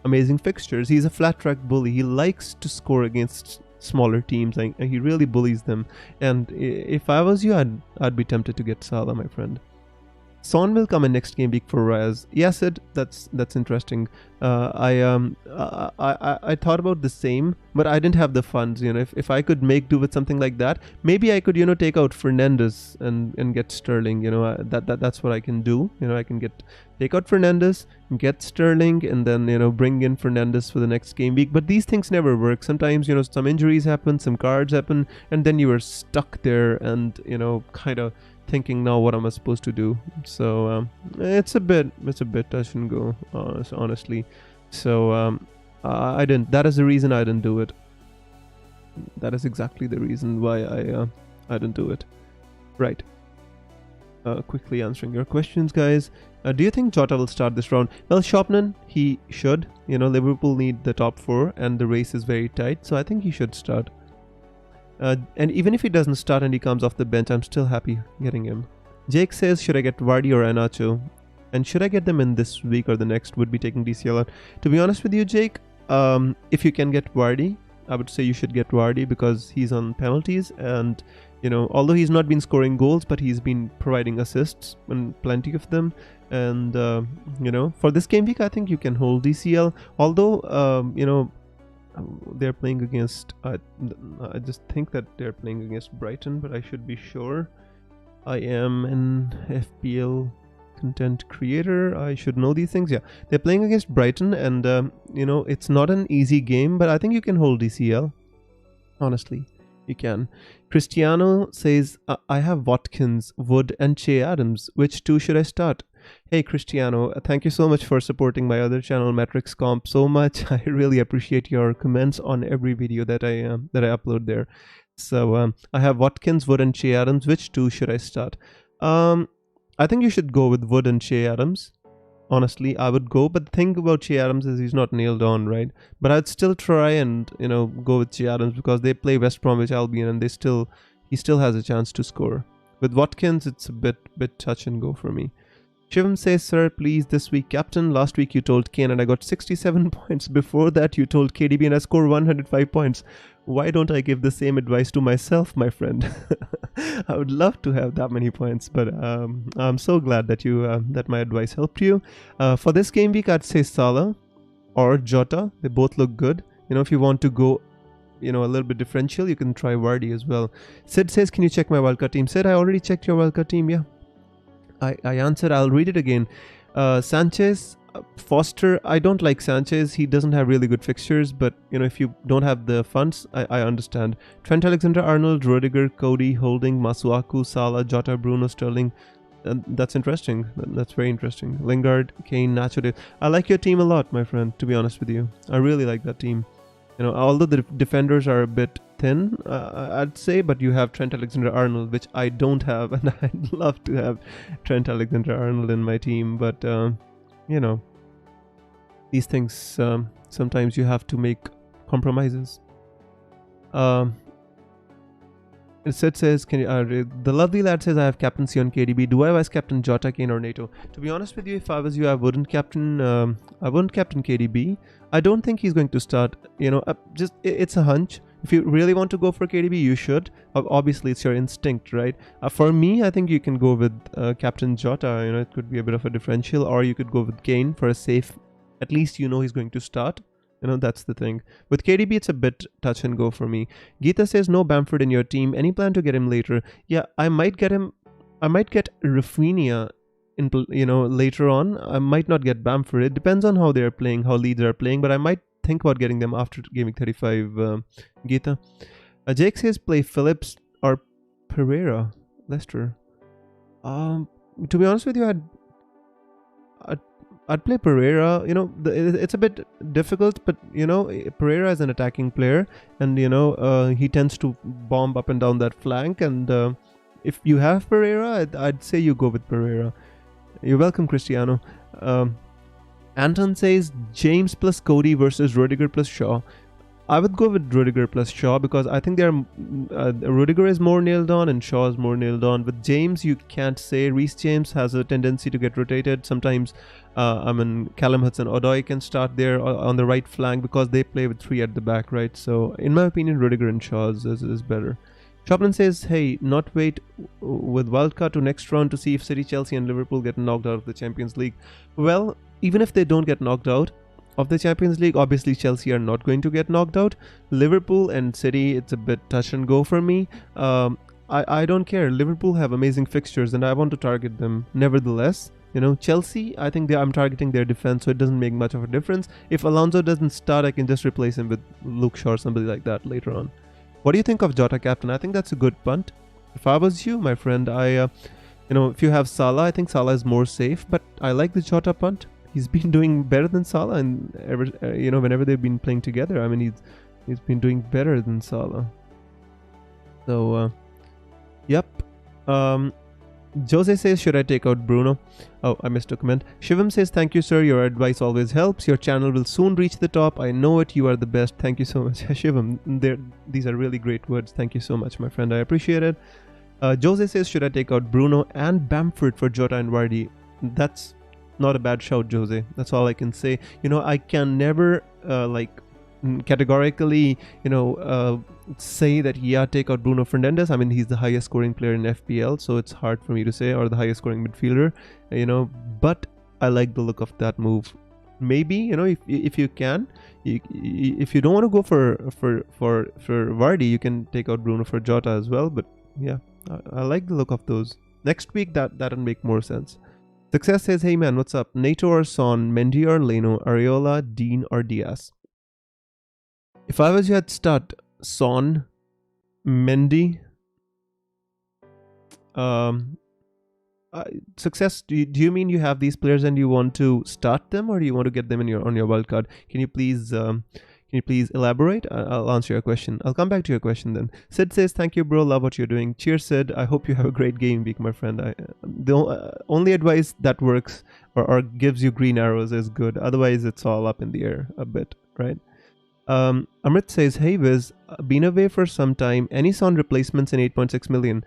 amazing fixtures. He's a flat track bully. He likes to score against smaller teams, and he really bullies them. And if I was you, I'd be tempted to get Salah, my friend. Son will come in next game week for Raz. Yeah, Sid, that's interesting. I thought about the same, but I didn't have the funds. If I could make do with something like that, maybe I could take out Fernandes and get Sterling. That's what I can do. I can take out Fernandes, get Sterling, and then bring in Fernandes for the next game week. But these things never work. Sometimes some injuries happen, some cards happen, and then you are stuck there, and kind of thinking, now what am I supposed to do? So it's a bit touch and go, honestly. So I didn't. That is the reason I didn't do it. That is exactly the reason why I didn't do it. Right. Quickly answering your questions, guys. Do you think Jota will start this round? Well, Shopnan, he should. Liverpool need the top 4, and the race is very tight, so I think he should start. And even if he doesn't start and he comes off the bench, I'm still happy getting him. Jake says, should I get Vardy or Nacho? And should I get them in this week or the next? Would be taking DCL out. To be honest with you, Jake, if you can get Vardy, I would say you should get Vardy, because he's on penalties, and although he's not been scoring goals, but he's been providing assists, and plenty of them. And for this game week, I think you can hold DCL. Although they're playing against, I just think that they're playing against Brighton, but I should be sure. I am an FPL content creator, I should know these things. Yeah, they're playing against Brighton, and it's not an easy game, but I think you can hold DCL. Honestly, you can. Cristiano says, I have Watkins, Wood, and Che Adams. Which 2 should I start? Hey Cristiano, thank you so much for supporting my other channel, Matrix Comp, so much. I really appreciate your comments on every video that I upload there. So I have Watkins, Wood, and Che Adams. Which 2 should I start? I think you should go with Wood and Che Adams. honestly, I would go. But the thing about Che Adams is he's not nailed on, right? But I'd still try and go with Che Adams because they play West Bromwich Albion and he still has a chance to score. With Watkins, it's a bit touch and go for me. Shivam says, sir, please this week captain. Last week you told Kane and I got 67 points. Before that you told KDB and I scored 105 points. Why don't I give the same advice to myself, my friend? I would love to have that many points, but I'm so glad that that my advice helped you. For this game week, I'd say Salah or Jota. They both look good. If you want to go a little bit differential, you can try Vardy as well. Sid says, can you check my wildcard team? Sid, I already checked your wildcard team. Yeah, I answered. I'll read it again. Sanchez, Foster, I don't like Sanchez. He doesn't have really good fixtures, but if you don't have the funds, I understand. Trent Alexander-Arnold, Rudiger, Cody, Holding, Masuaku, Salah, Jota, Bruno, Sterling. That's interesting. That's very interesting. Lingard, Kane, Nacho. I like your team a lot, my friend, to be honest with you. I really like that team. Although the defenders are a bit thin, I'd say, but you have Trent Alexander-Arnold, which I don't have, and I'd love to have Trent Alexander-Arnold in my team, but these things, sometimes you have to make compromises. It says, the lovely lad says, I have captaincy on KDB. Do I vice captain Jota, Kane or Nato? To be honest with you, if I was you, I wouldn't captain KDB. I don't think he's going to start. It's a hunch. If you really want to go for KDB, you should. Obviously, it's your instinct, right? For me, I think you can go with captain Jota. It could be a bit of a differential, or you could go with Kane for a safe. At least he's going to start. That's the thing. With KDB, it's a bit touch and go for me. Geeta says, no Bamford in your team. Any plan to get him later? Yeah, I might get him. I might get Rafinha later on. I might not get Bamford. It depends on how they're playing, how Leeds are playing, but I might think about getting them after Gameweek 35, Geeta. Jake says, play Phillips or Pereira, Leicester. To be honest with you, I'd play Pereira. It's a bit difficult, but Pereira is an attacking player, and he tends to bomb up and down that flank. And if you have Pereira, I'd say you go with Pereira. You're welcome, Cristiano. Anton says James plus Cody versus Rudiger plus Shaw. I would go with Rudiger plus Shaw because I think Rudiger is more nailed on and Shaw is more nailed on. With James, you can't say. Reece James has a tendency to get rotated. Sometimes, Callum Hudson-Odoi can start there on the right flank because they play with three at the back, right? So, in my opinion, Rudiger and Shaw is better. Choplin says, hey, not wait with Wildcard to next round to see if City, Chelsea and Liverpool get knocked out of the Champions League. Well, even if they don't get knocked out of the Champions League, obviously Chelsea are not going to get knocked out. Liverpool and City, it's a bit touch and go for me. I don't care. Liverpool have amazing fixtures and I want to target them. Nevertheless, Chelsea, I think I'm targeting their defense, so it doesn't make much of a difference. If Alonso doesn't start, I can just replace him with Luke Shaw or somebody like that later on. What do you think of Jota captain? I think that's a good punt. If I was you, my friend, if you have Salah, I think Salah is more safe, but I like the Jota punt. He's been doing better than Salah, and whenever they've been playing together, I mean, he's been doing better than Salah. So, yep. Jose says, should I take out Bruno? Oh, I missed a comment. Shivam says, thank you, sir. Your advice always helps. Your channel will soon reach the top. I know it. You are the best. Thank you so much. Shivam, these are really great words. Thank you so much, my friend. I appreciate it. Jose says, should I take out Bruno and Bamford for Jota and Vardy? That's not a bad shout, Jose. That's all I can say. I can never categorically say that take out Bruno Fernandes. I mean, he's the highest scoring player in FPL, so it's hard for me to say, or the highest scoring midfielder, but I like the look of that move. Maybe if you can, if you don't want to go for Vardy, you can take out Bruno for Jota as well. But yeah, I like the look of those. Next week that'll make more sense. Success says, hey man, what's up? Nato or Son, Mendy or Leno, Areola, Dean or Diaz? If I was you, I'd start Son, Mendy. Success, do you mean you have these players and you want to start them, or do you want to get them on your wildcard? Can you please Can you please elaborate? I'll answer your question. I'll come back to your question then. Sid says, thank you, bro. Love what you're doing. Cheers, Sid. I hope you have a great game week, my friend. The only advice that works or gives you green arrows is good. Otherwise, it's all up in the air a bit, right? Amrit says, hey, Wiz, been away for some time. Any Son replacements in 8.6 million?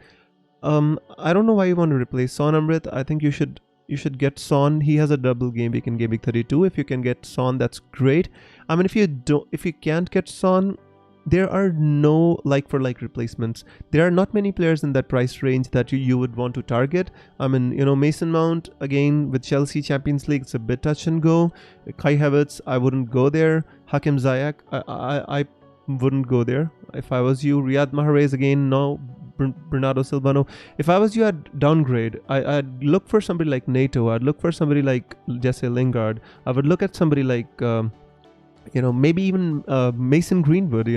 I don't know why you want to replace Son, Amrit. I think you should get Son. He has a double game week in Game Week 32. If you can get Son, that's great. I mean, if you can't get Son, there are no like-for-like replacements. There are not many players in that price range that you would want to target. I mean, Mason Mount, again, with Chelsea Champions League, it's a bit touch and go. Kai Havertz, I wouldn't go there. Hakim Ziyech, I wouldn't go there. If I was you, Riyad Mahrez, again, no. Bernardo Silva. If I was you, I'd downgrade. I'd look for somebody like Nato. I'd look for somebody like Jesse Lingard. I would look at somebody like maybe even Mason Greenwood.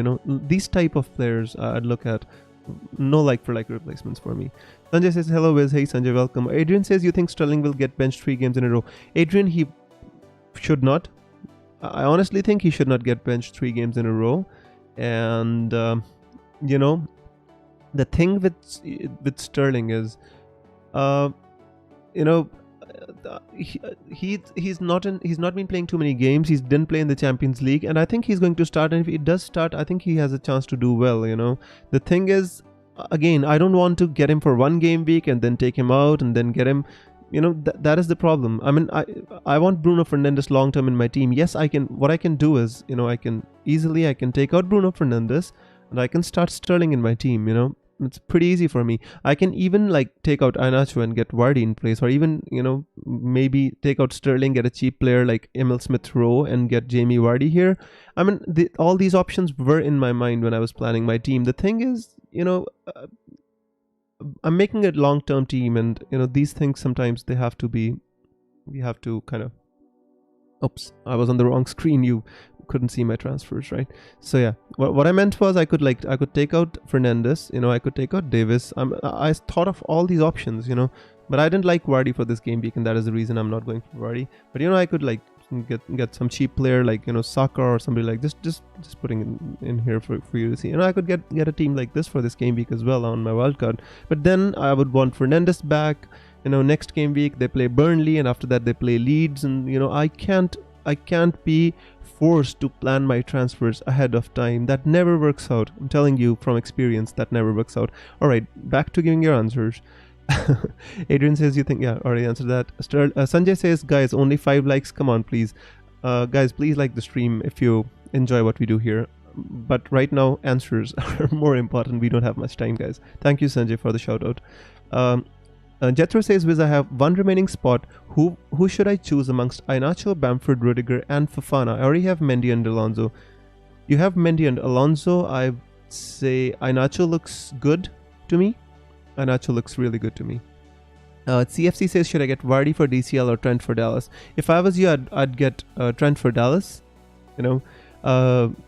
These type of players I'd look at. No like-for-like replacements for me. Sanjay says, hello Wiz. Hey Sanjay, welcome. Adrian says, you think Sterling will get benched 3 games in a row? Adrian, he should not. I honestly think he should not get benched 3 games in a row. And the thing with Sterling is, he's not been playing too many games. He didn't play in the Champions League, and I think he's going to start. And if he does start, I think he has a chance to do well. The thing is, again, I don't want to get him for 1 game week and then take him out and then get him. That is the problem. I mean, I want Bruno Fernandes long term in my team. Yes, I can. What I can do is, I can take out Bruno Fernandes and I can start Sterling in my team. It's pretty easy for me. I can even take out Iheanacho and get Vardy in place, or even maybe take out Sterling, get a cheap player like Emil Smith-Rowe and get Jamie Vardy here. I mean, all these options were in my mind when I was planning my team. The thing is, I'm making a long-term team, and these things sometimes we have to kind of. Oops, I was on the wrong screen. You couldn't see my transfers, right? So yeah, what I meant was I could take out Fernandes, I could take out Davis. I thought of all these options, but I didn't like Vardy for this game week, and that is the reason I'm not going for Vardy. But I could get some cheap player like Saka or somebody like just putting in here for you to see. I could get a team like this for this game week as well on my wildcard. But then I would want Fernandes back. Next game week they play Burnley, and after that they play Leeds, and I can't be forced to plan my transfers ahead of time. That never works out. I'm telling you from experience, that never works out. All right, back to giving your answers. Adrian says, you think, yeah, already answered that. Sanjay says, guys, only 5 likes. Come on, please. Guys, please like the stream if you enjoy what we do here. But right now, answers are more important. We don't have much time, guys. Thank you, Sanjay, for the shout out. Jethro says, Wiz, I have 1 remaining spot. Who should I choose amongst Iheanacho, Bamford, Rudiger, and Fofana? I already have Mendy and Alonso. You have Mendy and Alonso. I say Iheanacho looks good to me. Iheanacho looks really good to me. CFC says, should I get Vardy for DCL or Trent for Dallas? If I was you, I'd get Trent for Dallas.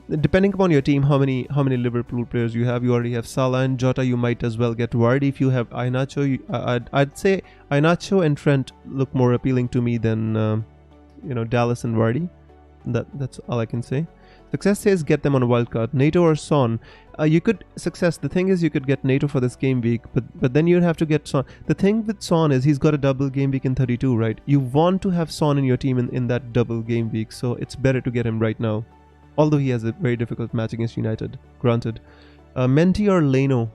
Depending upon your team, how many Liverpool players you have. You already have Salah and Jota. You might as well get Vardy. If you have Iheanacho, I'd say Iheanacho and Trent look more appealing to me than Dallas and Vardy. That's all I can say. Success says get them on a wildcard. Nato or Son. The thing is, you could get Nato for this game week, but then you'd have to get Son. The thing with Son is he's got a double game week in 32, right? You want to have Son in your team in that double game week, so it's better to get him right now. Although he has a very difficult match against United, granted. Mendy or Leno?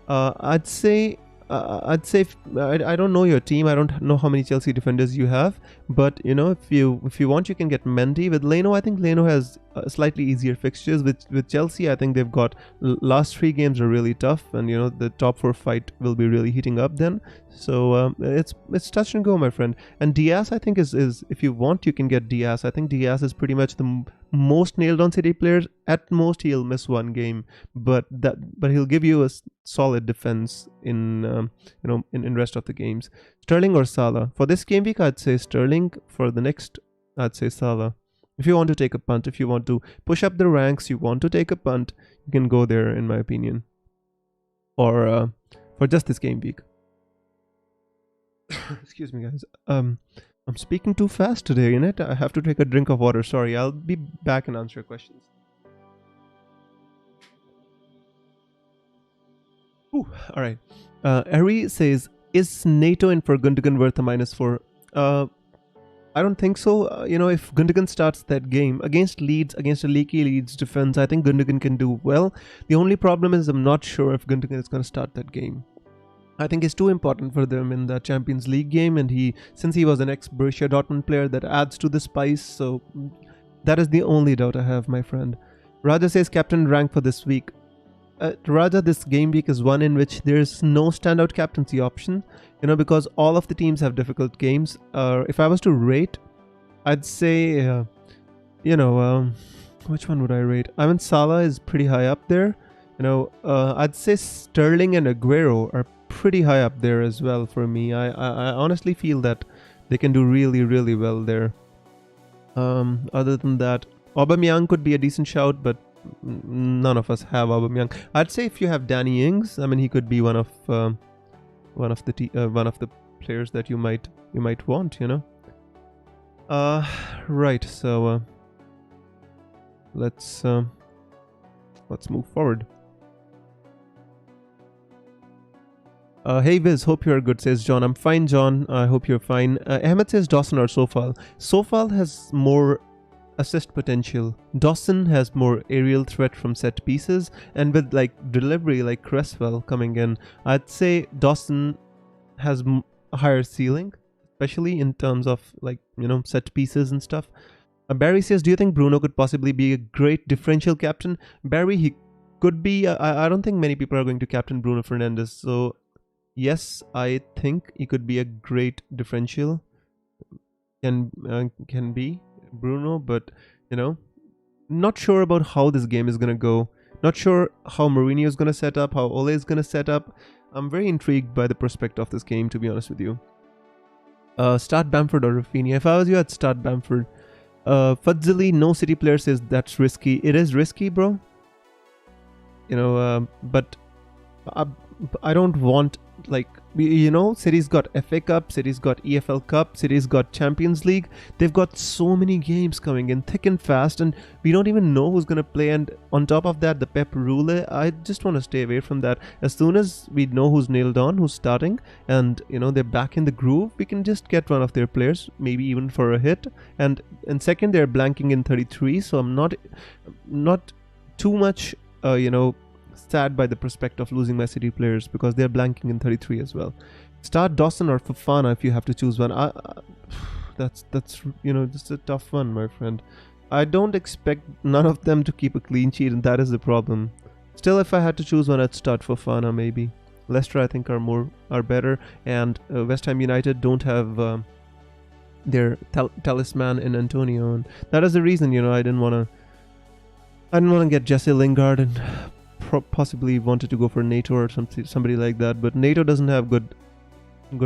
I'd say I don't know your team. I don't know how many Chelsea defenders you have, but if you want, you can get Mendy. With Leno, I think Leno has slightly easier fixtures. With Chelsea, I think they've got last 3 games are really tough, and the top 4 fight will be really heating up then. So it's touch and go, my friend. And Diaz, I think is if you want, you can get Diaz. I think Diaz is pretty much the most nailed on City players. At most he'll miss 1 game, but he'll give you a solid defense in rest of the games. Sterling or Salah? For this game week, I'd say Sterling. For the next, I'd say Salah. If you want to take a punt, if you want to push up the ranks, you want to take a punt, you can go there, in my opinion. Or for just this game week. Excuse me, guys. I'm speaking too fast today, innit? I have to take a drink of water. Sorry, I'll be back and answer your questions. Ooh, alright. Ari says, is Nato in for Gundogan worth a -4? I don't think so. If Gundogan starts that game against Leeds, against a leaky Leeds defense, I think Gundogan can do well. The only problem is I'm not sure if Gundogan is going to start that game. I think he's too important for them in the Champions League game, and since he was an ex-Borussia Dortmund player, that adds to the spice, so that is the only doubt I have, my friend. Raja says captain rank for this week. Raja, this game week is one in which there's no standout captaincy option, because all of the teams have difficult games. If I was to rate, I'd say, which one would I rate? I mean, Salah is pretty high up there. I'd say Sterling and Aguero are pretty high up there as well for me. I honestly feel that they can do really, really well there. Other than that, Aubameyang could be a decent shout, but none of us have Aubameyang. I'd say if you have Danny Ings, I mean, he could be one of the players that you might want. Right. So let's move forward. Hey Viz, hope you're good, says John. I'm fine, John. I hope you're fine. Ahmed says Dawson or Sofal. Sofal has more assist potential. Dawson has more aerial threat from set pieces, and with delivery like Cresswell coming in, I'd say Dawson has a higher ceiling, especially in terms of set pieces and stuff. Barry says, do you think Bruno could possibly be a great differential captain? Barry, he could be. I don't think many people are going to captain Bruno Fernandes, so yes, I think he could be a great differential. Can be Bruno, but not sure about how this game is gonna go. Not sure how Mourinho is gonna set up, how Ole is gonna set up. I'm very intrigued by the prospect of this game, to be honest with you. Start Bamford or Rafinha. If I was you, I'd start Bamford. Fudzili, no City player, says that's risky. It is risky, bro. But I don't want City's got FA Cup, City's got EFL Cup, City's got Champions League. They've got so many games coming in thick and fast, and we don't even know who's going to play. And on top of that, the Pep rule, I just want to stay away from that. As soon as we know who's nailed on, who's starting, and they're back in the groove, we can just get one of their players, maybe even for a hit. And second, they're blanking in 33, so I'm not too much sad by the prospect of losing my City players, because they're blanking in 33 as well. Start Dawson or Fofana if you have to choose one. That's just a tough one, my friend. I don't expect none of them to keep a clean sheet, and that is the problem. Still, if I had to choose one, I'd start Fofana maybe. Leicester, I think, are better, and West Ham United don't have their talisman in Antonio, and that is the reason I didn't want to get Jesse Lingard, and possibly wanted to go for Nato or somebody like that, but Nato doesn't have good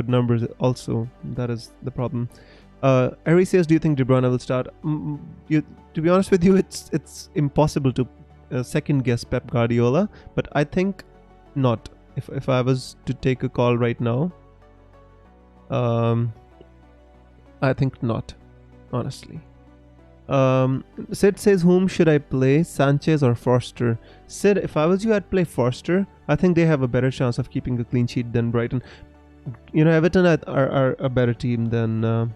numbers also. That is the problem. Ari says, do you think De Bruyne will start? To be honest with you, it's impossible to second guess Pep Guardiola, but I think not. If I was to take a call right now, I think not, honestly. Sid says, whom should I play, Sanchez or Forster? Sid, if I was you, I'd play Forster. I think they have a better chance of keeping a clean sheet than Brighton. Everton are a better team than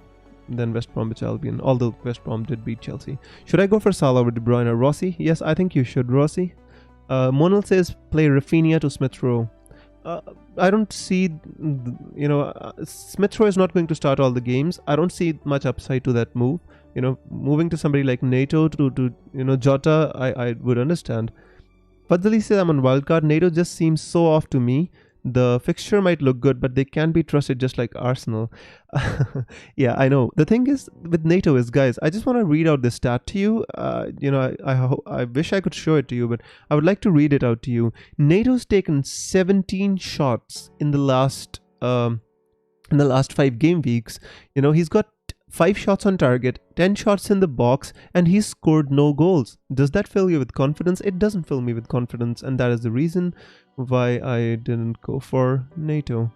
West Bromwich Albion, although West Brom did beat Chelsea. Should I go for Salah or De Bruyne or Rossi? Yes, I think you should, Rossi. Monal says, play Rafinha to Smith Rowe. I don't see, Smith Rowe is not going to start all the games. I don't see much upside to that move. Moving to somebody like Nato to Jota, I would understand. Fadzali says, I'm on Wildcard. Nato just seems so off to me. The fixture might look good, but they can't be trusted, just like Arsenal. Yeah, I know. The thing is with Nato is, guys, I just want to read out the stat to you. I wish I could show it to you, but I would like to read it out to you. Nato's taken 17 shots in the last 5 game weeks. He's got 5 shots on target, 10 shots in the box, and he's scored no goals. Does that fill you with confidence? It doesn't fill me with confidence, and that is the reason why I didn't go for Nato.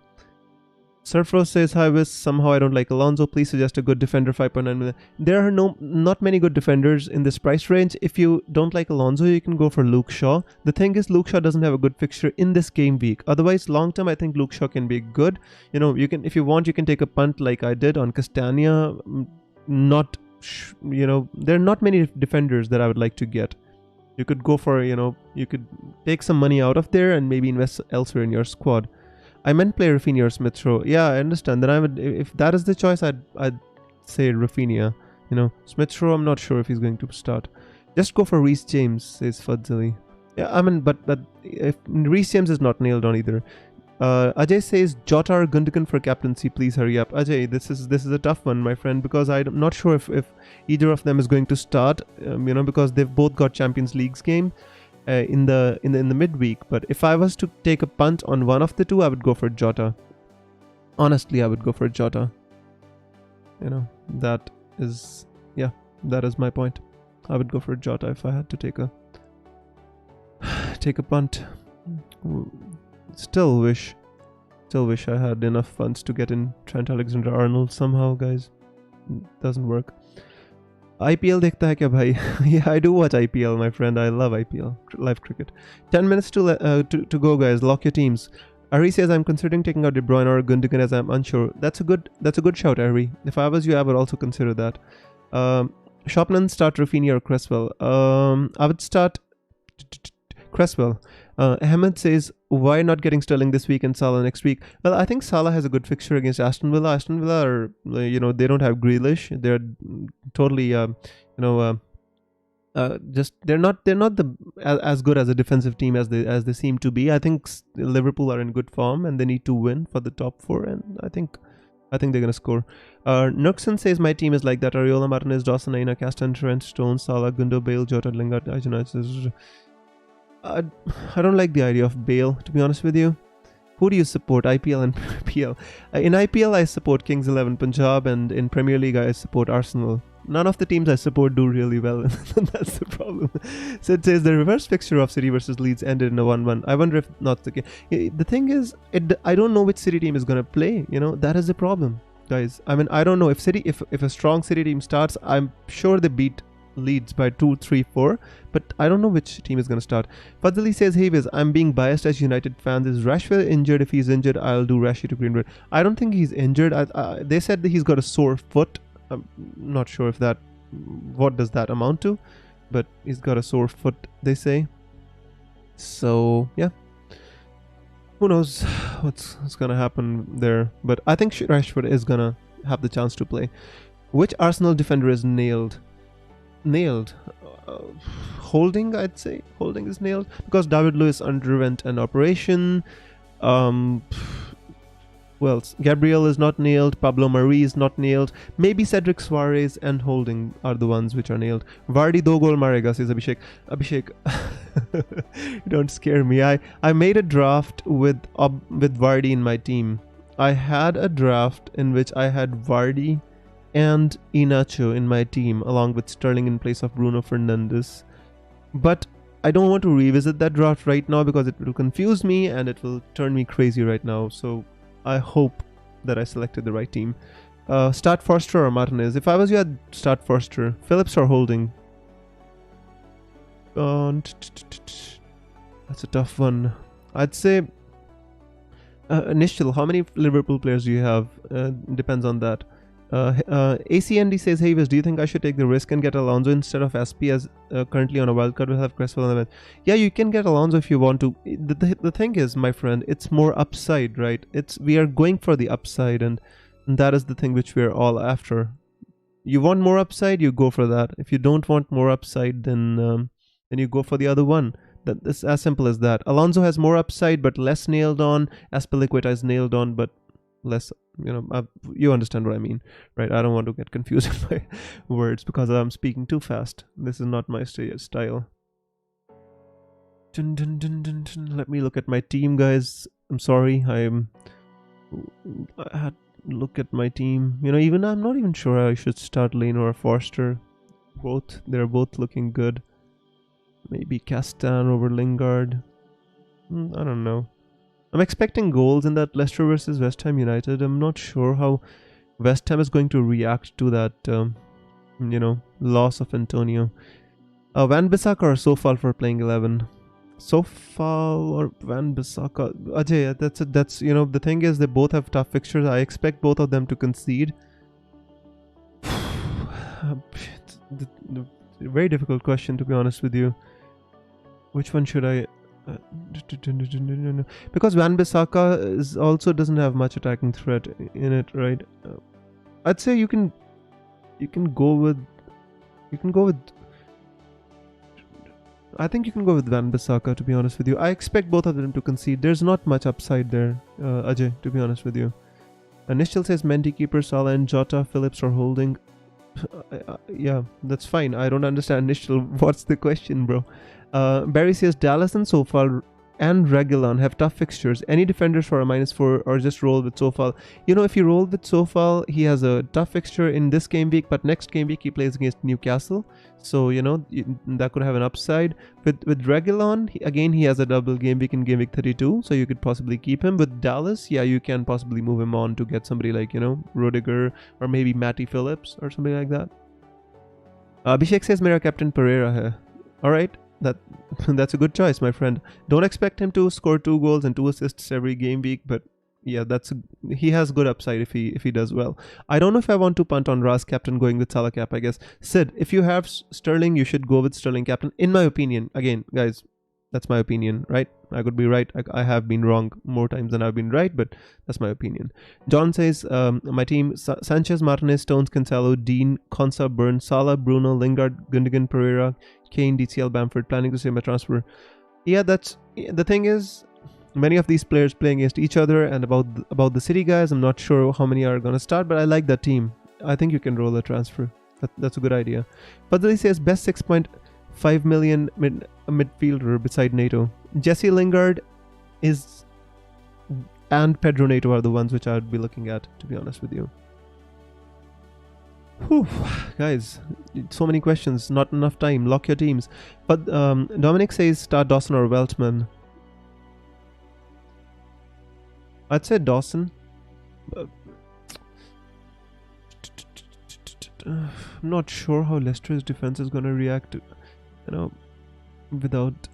Surfro says, hi Wiz, somehow I don't like Alonso. Please suggest a good defender, 5.9 million. There are not many good defenders in this price range. If you don't like Alonso, you can go for Luke Shaw. The thing is, Luke Shaw doesn't have a good fixture in this game week. Otherwise, long term, I think Luke Shaw can be good. You know, you can, if you want, you can take a punt like I did on Castagna. You know, there are not many defenders that I would like to get. You could go for, you know, you could take some money out of there and maybe invest elsewhere in your squad. I meant play Rafinha or Smith Rowe. Yeah, I understand. Then I would, if that is the choice, I'd say Rafinha. You know, Smith Rowe, I'm not sure if he's going to start. Just go for Reece James, says Fadzali. Yeah, I mean, but if Reece James is not nailed on either. Ajay says Jota or Gundogan for captaincy. Please hurry up, Ajay. This is a tough one, my friend, because I'm not sure if either of them is going to start. You know, because they've both got Champions League's game. In the midweek, but if I was to take a punt on one of the two, I would go for Jota. Honestly, I would go for Jota. You know, that is my point. I would go for Jota if I had to take a punt. Still wish I had enough funds to get in Trent Alexander-Arnold somehow, guys. Doesn't work. IPL देखता है क्या भाई? Yeah, I do watch IPL, my friend. I love IPL, live cricket. 10 minutes to go, guys. Lock your teams. Ari says, I'm considering taking out De Bruyne or Gundogan as I'm unsure. That's a good shout, Ari. If I was you, I would also consider that. Shopnan, start Rafinha or Cresswell. I would start Cresswell. Ahmed says, why not getting Sterling this week and Salah next week? Well, I think Salah has a good fixture against Aston Villa. Aston Villa are, you know, they don't have Grealish. They're totally, they're not as good as a defensive team as they seem to be. I think Liverpool are in good form and they need to win for the top 4, and I think they're gonna score. Nuxon says my team is like that: Areola, Martinez, Dawson, Aina, Castan, Trent, Stone, Salah, Gundo, Bale, Jota, Lingard, Ajana. I don't like the idea of Bale, to be honest with you. Who do you support, IPL and PL? In IPL, I support Kings 11 Punjab, and in Premier League, I support Arsenal. None of the teams I support do really well. That's the problem. So it says the reverse fixture of City versus Leeds ended in a 1-1. I wonder if not the case. The thing is, I don't know which City team is going to play. You know, that is the problem, guys. I mean, I don't know if a strong City team starts. I'm sure they beat Leeds by 2, 3, 4, but I don't know which team is going to start. Fadzali says, hey Viz, I'm being biased as United fans. Is Rashford injured? If he's injured, I'll do Rashi to Greenwood. I don't think he's injured. They said that he's got a sore foot. I'm not sure if what does that amount to, but he's got a sore foot, they say. So yeah, who knows what's going to happen there, but I think Rashford is going to have the chance to play. Which Arsenal defender is nailed? Holding, I'd say. Holding is nailed because David Luiz underwent an operation. Well, Gabriel is not nailed. Pablo Mari is not nailed. Maybe Cedric Suarez and Holding are the ones which are nailed. Vardy 2 goal marega, says Abhishek. Abhishek, don't scare me. I made a draft with Vardy in my team. I had a draft in which I had Vardy and Iheanacho in my team, along with Sterling in place of Bruno Fernandes. But I don't want to revisit that draft right now because it will confuse me and it will turn me crazy right now. So I hope that I selected the right team. Start Forster or Martinez? If I was you, I'd start Forster. Phillips or Holding? That's a tough one. I'd say Nishchal, how many Liverpool players do you have? Depends on that. ACND says, hey Viz, do you think I should take the risk and get Alonso instead of SP as currently on a wildcard will have Cresswell on the bench? Yeah, you can get Alonso if you want to. The thing is, my friend, it's more upside, right? We are going for the upside, and that is the thing which we are all after. You want more upside, you go for that. If you don't want more upside, then you go for the other one. That's as simple as that. Alonso has more upside but less nailed on. Azpilicueta is nailed on but less, you understand what I mean, right? I don't want to get confused by words because I'm speaking too fast. This is not my style. Let me look at my team, guys. I'm sorry. I had to look at my team. Even I'm not even sure I should start Leno or Forster. They're both looking good. Maybe Castan over Lingard. I don't know. I'm expecting goals in that Leicester versus West Ham United. I'm not sure how West Ham is going to react to that, loss of Antonio. Van Bissaka or Sofal for playing 11? Sofal or Van Bissaka? Ajay, that's the thing is they both have tough fixtures. I expect both of them to concede. Very difficult question, to be honest with you. Which one should I... because Van Bissaka also doesn't have much attacking threat in it, right? I'd say you can go with I think you can go with Van Bissaka, to be honest with you. I expect both of them to concede. There's not much upside there, Ajay, to be honest with you. Nishchal says Mendy, keeper, Salah and Jota, Phillips are holding. Yeah, that's fine. I don't understand, Nishchal. What's the question, bro? Barry says Dallas and Sofal and Reguilon have tough fixtures. Any defenders for a -4 or just roll with Sofal? If you roll with Sofal, he has a tough fixture in this game week, but next game week he plays against Newcastle. So, that could have an upside. With Reguilon, he has a double game week in game week 32, so you could possibly keep him. With Dallas, yeah, you can possibly move him on to get somebody like, Rudiger or maybe Matty Phillips or something like that. Abhishek says Mera Captain Pereira hai. Alright. That's a good choice, my friend. Don't expect him to score 2 goals and 2 assists every game week, but yeah, he has good upside if he does well. I don't know if I want to punt on Ras captain going with Salah cap, I guess. Sid, if you have Sterling, you should go with Sterling captain. In my opinion, again, guys, that's my opinion, right? I could be right. I have been wrong more times than I've been right, but that's my opinion. John says, my team, Sanchez, Martinez, Stones, Cancelo, Dean, Konsa, Burns, Salah, Bruno, Lingard, Gundogan, Pereira, Kane, DCL, Bamford, planning to say my transfer. Yeah, that's the thing is, many of these players playing against each other, and about the City guys, I'm not sure how many are going to start, but I like that team. I think you can roll a transfer. That's a good idea. Fadli says, best 6.5 million midfielder beside Nato. Jesse Lingard and Pedro Nato are the ones which I would be looking at, to be honest with you. Whew, guys, so many questions, not enough time. Lock your teams. But Dominic says start Dawson or Weltman. I'd say Dawson. I'm not sure how Leicester's defense is going to react, without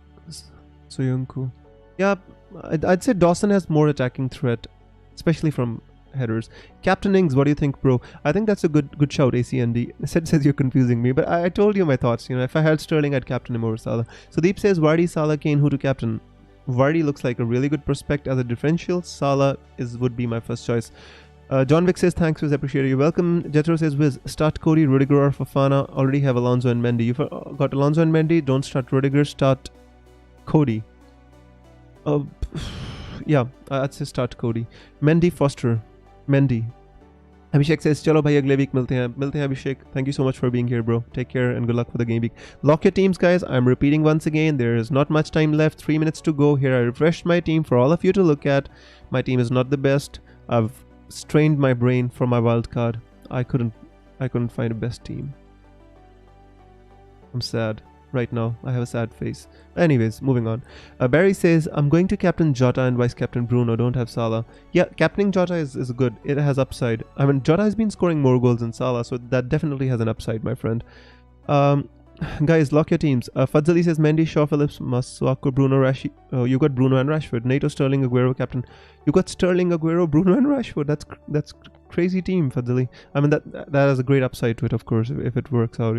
Soyuncu. Yeah, I'd say Dawson has more attacking threat, especially from headers. Captain Ings, what do you think, bro? I think that's a good shout, ACND. Says you're confusing me, but I told you my thoughts. If I had Sterling, I'd captain him over Salah. Sudeep says Vardy, Salah, Kane, who to captain? Vardy looks like a really good prospect as a differential. Salah would be my first choice. John Vic says thanks, Wiz, appreciate it. You're welcome. Jetro says Wiz, start Cody, Rudiger or Fofana. Already have Alonso and Mendy. You've got Alonso and Mendy, don't start Rudiger, start Cody. Yeah, I'd say start Cody. Mendy, Foster. Mendy. Abhishek says chalo bhai agle week milte hain Abhishek. Thank you so much for being here, bro. Take care and good luck for the game week. Lock your teams, guys. I'm repeating once again, there is not much time left, 3 minutes to go. Here I refreshed my team for all of you to look at. My team is not the best. I've strained my brain for my wild card. I couldn't find a best team. I'm sad right now. I have a sad face. Anyways, moving on. Barry says I'm going to captain Jota and vice captain Bruno. Don't have Salah. Yeah, captaining Jota is good. It has upside. I mean, Jota has been scoring more goals than Salah, so that definitely has an upside, my friend. Guys, lock your teams. Fadzali says Mendy, Shaw, Phillips, Masuaku, Bruno, Rashi. You got Bruno and Rashford. Nato, Sterling, Aguero, captain. You got Sterling, Aguero, Bruno and Rashford. That's crazy team, Fadzali. I mean, that has a great upside to it, of course, if it works out,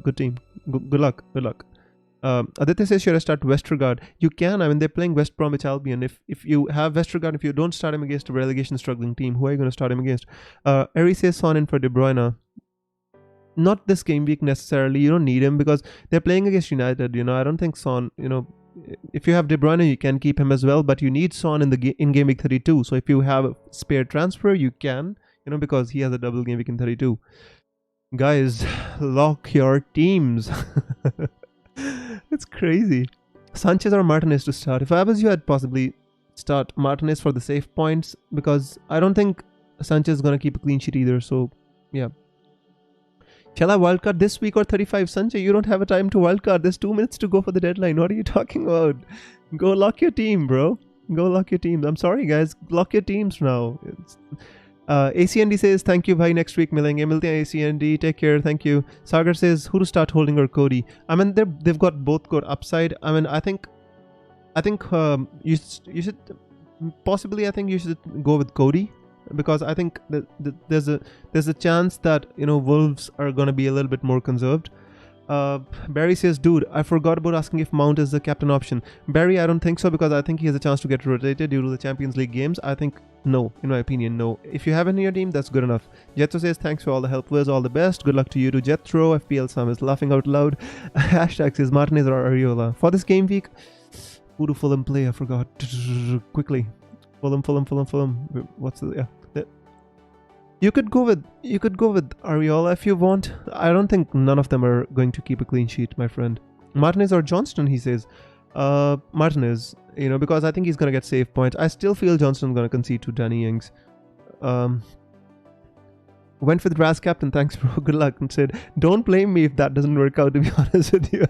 Good team. Good luck. Aditya says should I start Westergaard? You can. I mean, they're playing West Bromwich Albion. If you have Westergaard, if you don't start him against a relegation struggling team, who are you going to start him against? Eri says Son in for De Bruyne. Not this game week necessarily. You don't need him because they're playing against United. I don't think Son, if you have De Bruyne, you can keep him as well, but you need Son in game week 32. So if you have a spare transfer, you can, because he has a double game week in 32. Guys, lock your teams. It's crazy. Sanchez or Martinez to start? If I was you, I'd possibly start Martinez for the safe points because I don't think Sanchez is going to keep a clean sheet either. So, yeah. Shall I wildcard this week or 35? Sanjay, you don't have a time to wildcard. There's 2 minutes to go for the deadline. What are you talking about? Go lock your team, bro. Go lock your teams. I'm sorry, guys. Lock your teams now. ACND says, thank you, bhai. Next week, milenge. Milte hain ACND. Take care. Thank you. Sagar says, who to start holding or Cody? I mean, they've got both good upside. I mean, I think you should possibly. I think you should go with Cody, because I think that there's a chance that Wolves are gonna be a little bit more conserved. Barry says, dude, I forgot about asking if Mount is the captain option. Barry, I don't think so, because I think he has a chance to get rotated due to the Champions League games. I think no, in my opinion, no. If you have him in your team, that's good enough. Jethro says, thanks for all the help, Wiz, all the best. Good luck to you too, Jethro. FPL Sam is laughing out loud. Hashtag says Martinez or Ariola. For this game week, who do Fulham play? I forgot. Quickly. Fulham. What's the... Yeah. You could go with Ariola if you want. I don't think none of them are going to keep a clean sheet, my friend. Martinez or Johnston, he says. Martinez, because I think he's going to get save points. I still feel Johnston's going to concede to Danny Ings. Went with Raz captain, thanks bro, good luck, and said, don't blame me if that doesn't work out, to be honest with you.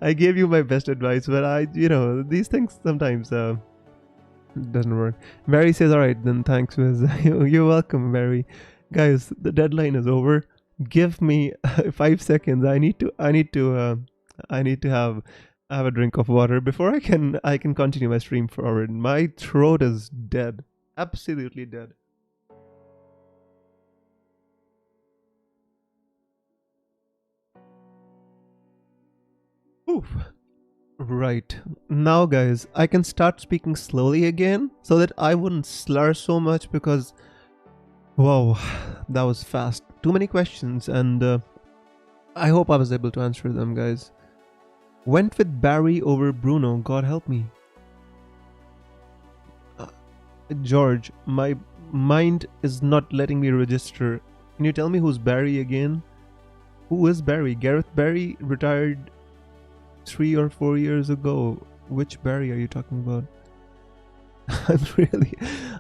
I gave you my best advice, but these things sometimes... doesn't work. Mary says, alright then, thanks Wiz. You're welcome, Mary. Guys, the deadline is over. Give me 5 seconds. I need to have a drink of water before I can continue my stream forward. My throat is dead. Absolutely dead. Oof. Right. Now guys, I can start speaking slowly again so that I wouldn't slur so much, because wow, that was fast. Too many questions, and I hope I was able to answer them, guys. Went with Barry over Bruno, God help me. George, my mind is not letting me register. Can you tell me who's Barry again? Who is Barry? Gareth Barry retired 3 or 4 years ago. Which Barry are you talking about?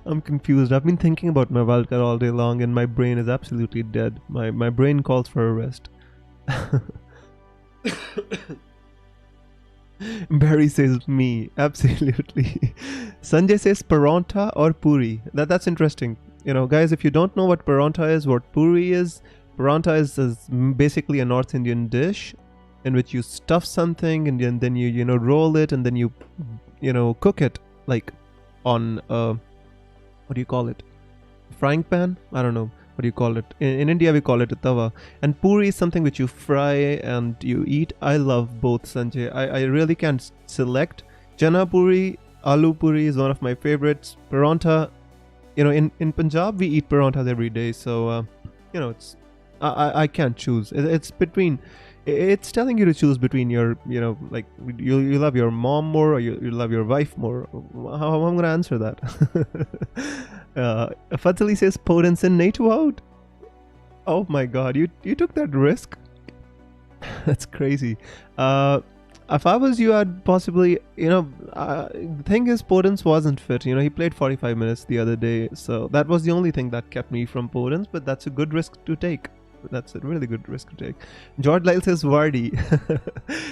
I'm confused. I've been thinking about my wildcard all day long and my brain is absolutely dead. My brain calls for a rest. Barry says me. Absolutely. Sanjay says paronta or puri. That's interesting. Guys, if you don't know what paronta is, what puri is, paronta is basically a North Indian dish in which you stuff something and then you roll it and then you cook it like on what do you call it, frying pan? I don't know what do you call it. In India we call it a tawa. And puri is something which you fry and you eat. I love both, Sanjay. I really can't select. Chana puri, aloo puri is one of my favorites. Paronta, in Punjab we eat parontas every day, so it's I can't choose. It's between. It's telling you to choose between your, like you love your mom more or you love your wife more. How am I going to answer that? Fatali says Podence and Nato out. Oh my god, you took that risk? That's crazy. If I was you, I'd possibly, the thing is Podence wasn't fit. He played 45 minutes the other day, so that was the only thing that kept me from Podence, but that's a good risk to take. That's a really good risk to take. George Lyle says Vardy.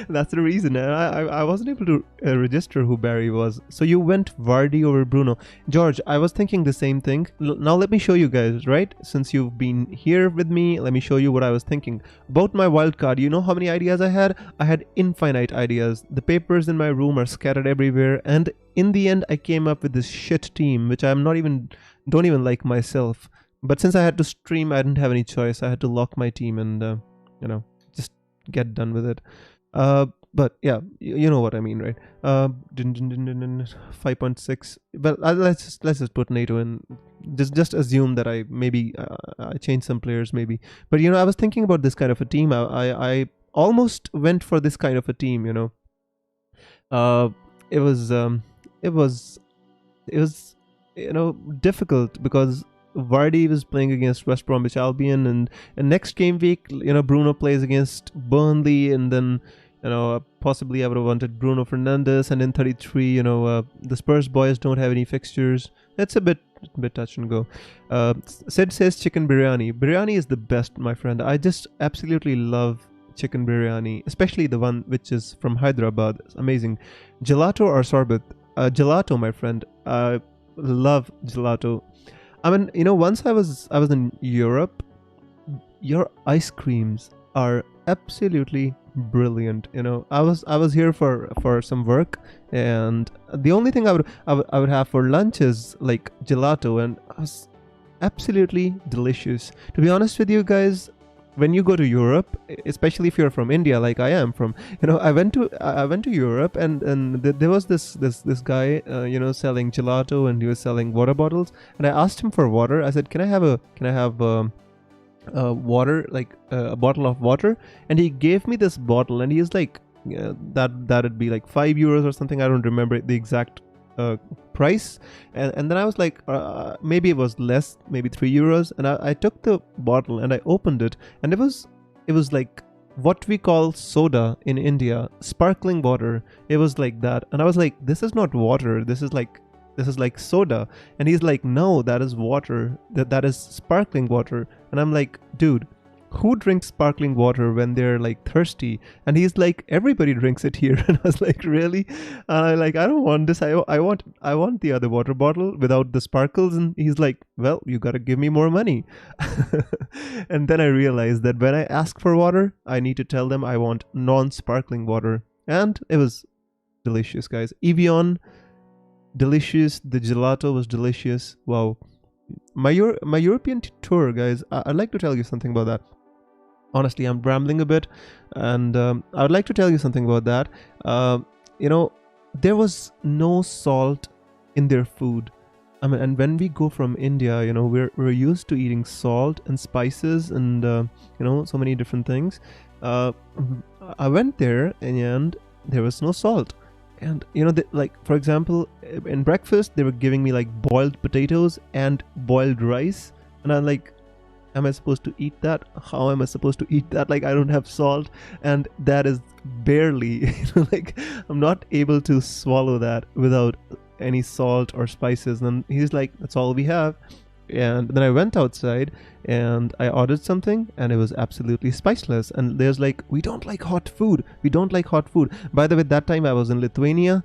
That's the reason. I wasn't able to register who Barry was. So you went Vardy over Bruno. George, I was thinking the same thing. Now let me show you guys, right? Since you've been here with me, let me show you what I was thinking. About my wildcard, you know how many ideas I had? I had infinite ideas. The papers in my room are scattered everywhere. And in the end, I came up with this shit team, which don't even like myself. But since I had to stream, I didn't have any choice. I had to lock my team and, just get done with it. But yeah, you know what I mean, right? 5.6. But let's just put Nato in. Just assume that I changed some players maybe. But I was thinking about this kind of a team. I almost went for this kind of a team. It was difficult because Vardy was playing against West Bromwich Albion, and next game week, Bruno plays against Burnley, and then, possibly I would have wanted Bruno Fernandes, and in 33, the Spurs boys don't have any fixtures. It's a bit touch and go. Sid says chicken biryani. Biryani is the best, my friend. I just absolutely love chicken biryani, especially the one which is from Hyderabad. It's amazing. Gelato or sorbet? Gelato, my friend. I love gelato. I mean, once I was in Europe. Your ice creams are absolutely brilliant. I was here for some work, and the only thing I would have for lunch is like gelato, and it was absolutely delicious. To be honest with you guys, when you go to Europe, especially if you're from India, like I am from, I went to Europe, and there was this guy, selling gelato, and he was selling water bottles, and I asked him for water. I said, can I have water, like a bottle of water? And he gave me this bottle, and he's like, that'd be like €5 or something. I don't remember the exact price. And then I was like, maybe it was less, maybe €3. And I took the bottle and I opened it, and it was like what we call soda in India, sparkling water. It was like that, and I was like, this is not water. This is like soda. And he's like, no, that is water. That is sparkling water. And I'm like, dude, who drinks sparkling water when they're like thirsty? And he's like, everybody drinks it here. And I was like, really? And I like, I don't want this. I want the other water bottle without the sparkles. And he's like, well, you gotta give me more money. And then I realized that when I ask for water, I need to tell them I want non-sparkling water. And it was delicious, guys. Evian, delicious. The gelato was delicious. Wow. My European tour, guys, I'd like to tell you something about that. Honestly, I'm rambling a bit, and I would like to tell you something about that. There was no salt in their food. I mean, and when we go from India, we're used to eating salt and spices and so many different things. I went there, and there was no salt. And like, for example, in breakfast they were giving me like boiled potatoes and boiled rice, and I'm like, am I supposed to eat that? How am I supposed to eat that? Like, I don't have salt, and that is barely like, I'm not able to swallow that without any salt or spices. And he's like, that's all we have. And then I went outside and I ordered something, and it was absolutely spiceless. And there's like, we don't like hot food. By the way, that time I was in Lithuania.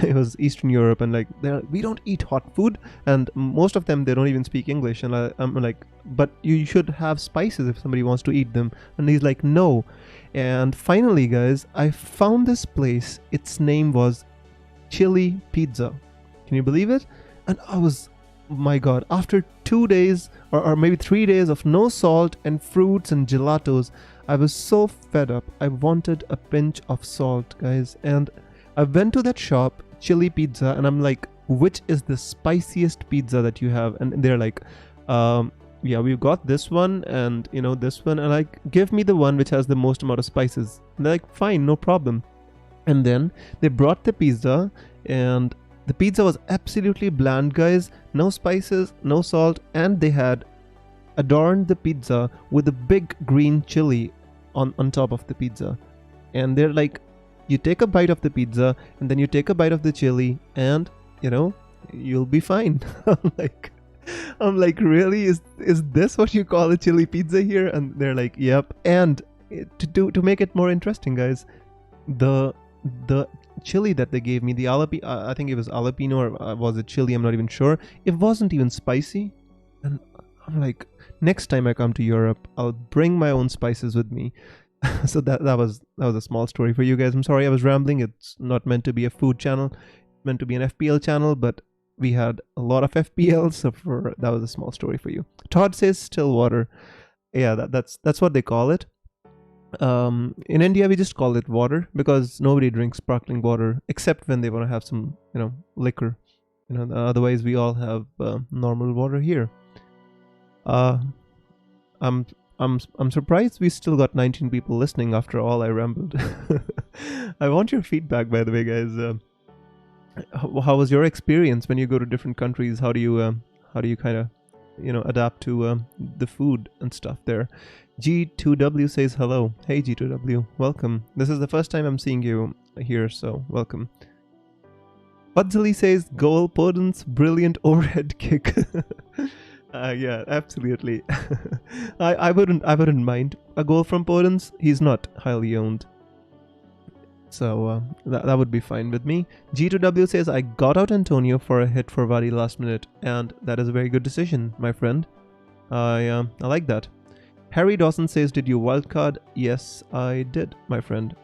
It was Eastern Europe, and like, we don't eat hot food. And most of them, they don't even speak English. And I'm like, but you should have spices if somebody wants to eat them. And he's like, no. And finally, guys, I found this place. Its name was Chili Pizza. Can you believe it? And I was, my god, after 2 days or maybe 3 days of no salt and fruits and gelatos, I was so fed up. I wanted a pinch of salt, guys. And I went to that shop, Chili Pizza, and I'm like, which is the spiciest pizza that you have? And they're like, yeah, we've got this one and this one, and like, give me the one which has the most amount of spices. And they're like, fine, no problem. And then they brought the pizza, and the pizza was absolutely bland, guys. No spices, no salt, and they had adorned the pizza with a big green chili on top of the pizza. And they're like, you take a bite of the pizza, and then you take a bite of the chili, and you'll be fine. I'm like, really? Is this what you call a chili pizza here? And they're like, yep. And to make it more interesting, guys, the chili that they gave me, the I think it was jalapeno, or was it chili? I'm not even sure. It wasn't even spicy. And I'm like, next time I come to Europe, I'll bring my own spices with me. So that was a small story for you guys. I'm sorry I was rambling. It's not meant to be a food channel, it's meant to be an FPL channel, but we had a lot of FPL, so that was a small story for you. Todd says still water. Yeah, that's what they call it. In India we just call it water, because nobody drinks sparkling water except when they want to have some liquor. Otherwise we all have normal water here. I'm surprised we still got 19 people listening after all I rambled. I want your feedback, by the way, guys. How was your experience when you go to different countries? How do you kind of adapt to the food and stuff there? G2W says hello. Hey G2W, welcome. This is the first time I'm seeing you here, so welcome. Pudzily says goal Podence, brilliant overhead kick. Yeah, absolutely. I wouldn't mind a goal from Podence. He's not highly owned. So that would be fine with me. G2W says, I got out Antonio for a hit for Vardy last minute, and that is a very good decision, my friend. I like that. Harry Dawson says, did you wildcard? Yes, I did, my friend.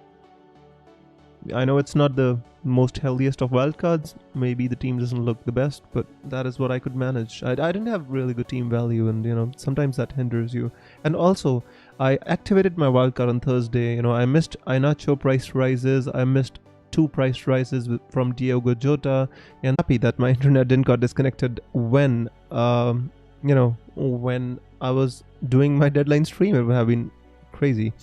I know it's not the most healthiest of wildcards. Maybe the team doesn't look the best, but that is what I could manage. I didn't have really good team value, and sometimes that hinders you. And also, I activated my wildcard on Thursday. I missed Inacho price rises. I missed 2 price rises from Diogo Jota, and happy that my internet didn't got disconnected when when I was doing my deadline stream. It would have been crazy.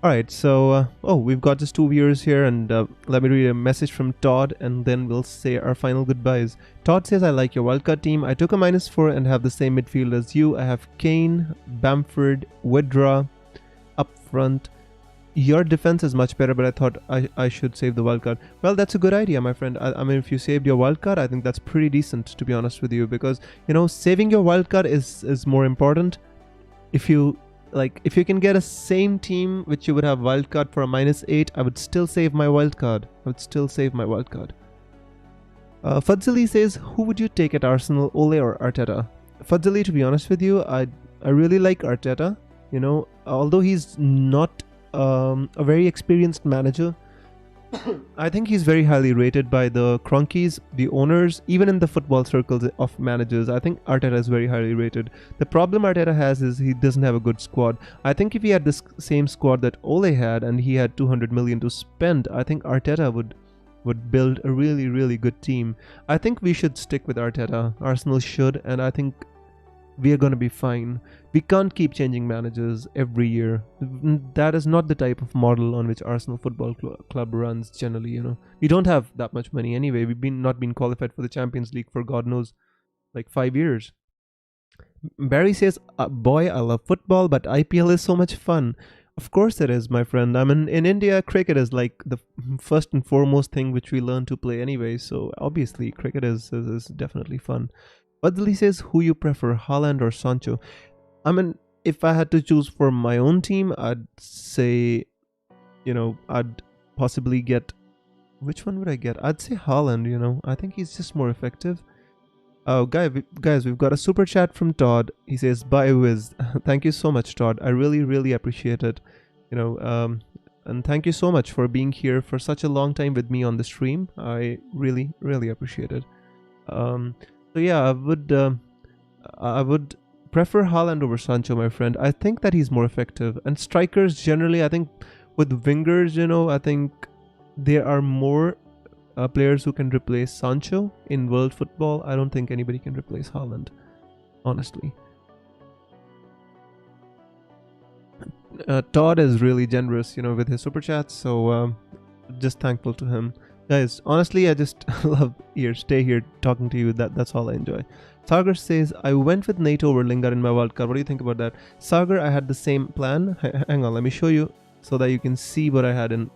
Alright, so, we've got just 2 viewers here, and let me read a message from Todd, and then we'll say our final goodbyes. Todd says, I like your wildcard team. I took a -4 and have the same midfield as you. I have Kane, Bamford, Widra up front. Your defense is much better, but I thought I should save the wildcard. Well, that's a good idea, my friend. I mean, if you saved your wildcard, I think that's pretty decent, to be honest with you, because, saving your wildcard is more important. If you can get a same team which you would have wildcard for a -8, I would still save my wildcard. Fudzili says, who would you take at Arsenal, Ole or Arteta? Fudzili, to be honest with you, I really like Arteta. Although he's not a very experienced manager, I think he's very highly rated by the Cronkies, the owners, even in the football circles of managers. I think Arteta is very highly rated. The problem Arteta has is he doesn't have a good squad. I think if he had this same squad that Ole had and he had 200 million to spend, I think Arteta would build a really, really good team. I think we should stick with Arteta. Arsenal should, and I think we are going to be fine. We can't keep changing managers every year. That is not the type of model on which Arsenal Football Club runs generally, We don't have that much money anyway. We've not been qualified for the Champions League for God knows, 5 years. Barry says, boy, I love football, but IPL is so much fun. Of course it is, my friend. I mean, in India, cricket is like the first and foremost thing which we learn to play anyway. So obviously, cricket is definitely fun. Badli says, who you prefer, Haaland or Sancho? I mean, if I had to choose for my own team, I'd say, I'd possibly get... Which one would I get? I'd say Haaland, I think he's just more effective. Oh, guys, we've got a super chat from Todd. He says, bye, Wiz. Thank you so much, Todd. I really, really appreciate it. And thank you so much for being here for such a long time with me on the stream. I really, really appreciate it. So yeah, I would prefer Haaland over Sancho, my friend. I think that he's more effective. And strikers generally, I think with wingers, I think there are more players who can replace Sancho in world football. I don't think anybody can replace Haaland, honestly. Todd is really generous, with his super chats. So just thankful to him. Guys, honestly, I just love stay here talking to you. That's all I enjoy. Sagar says, I went with Nato over Lingard in my wildcard. What do you think about that? Sagar, I had the same plan. Hang on, let me show you so that you can see what I had in.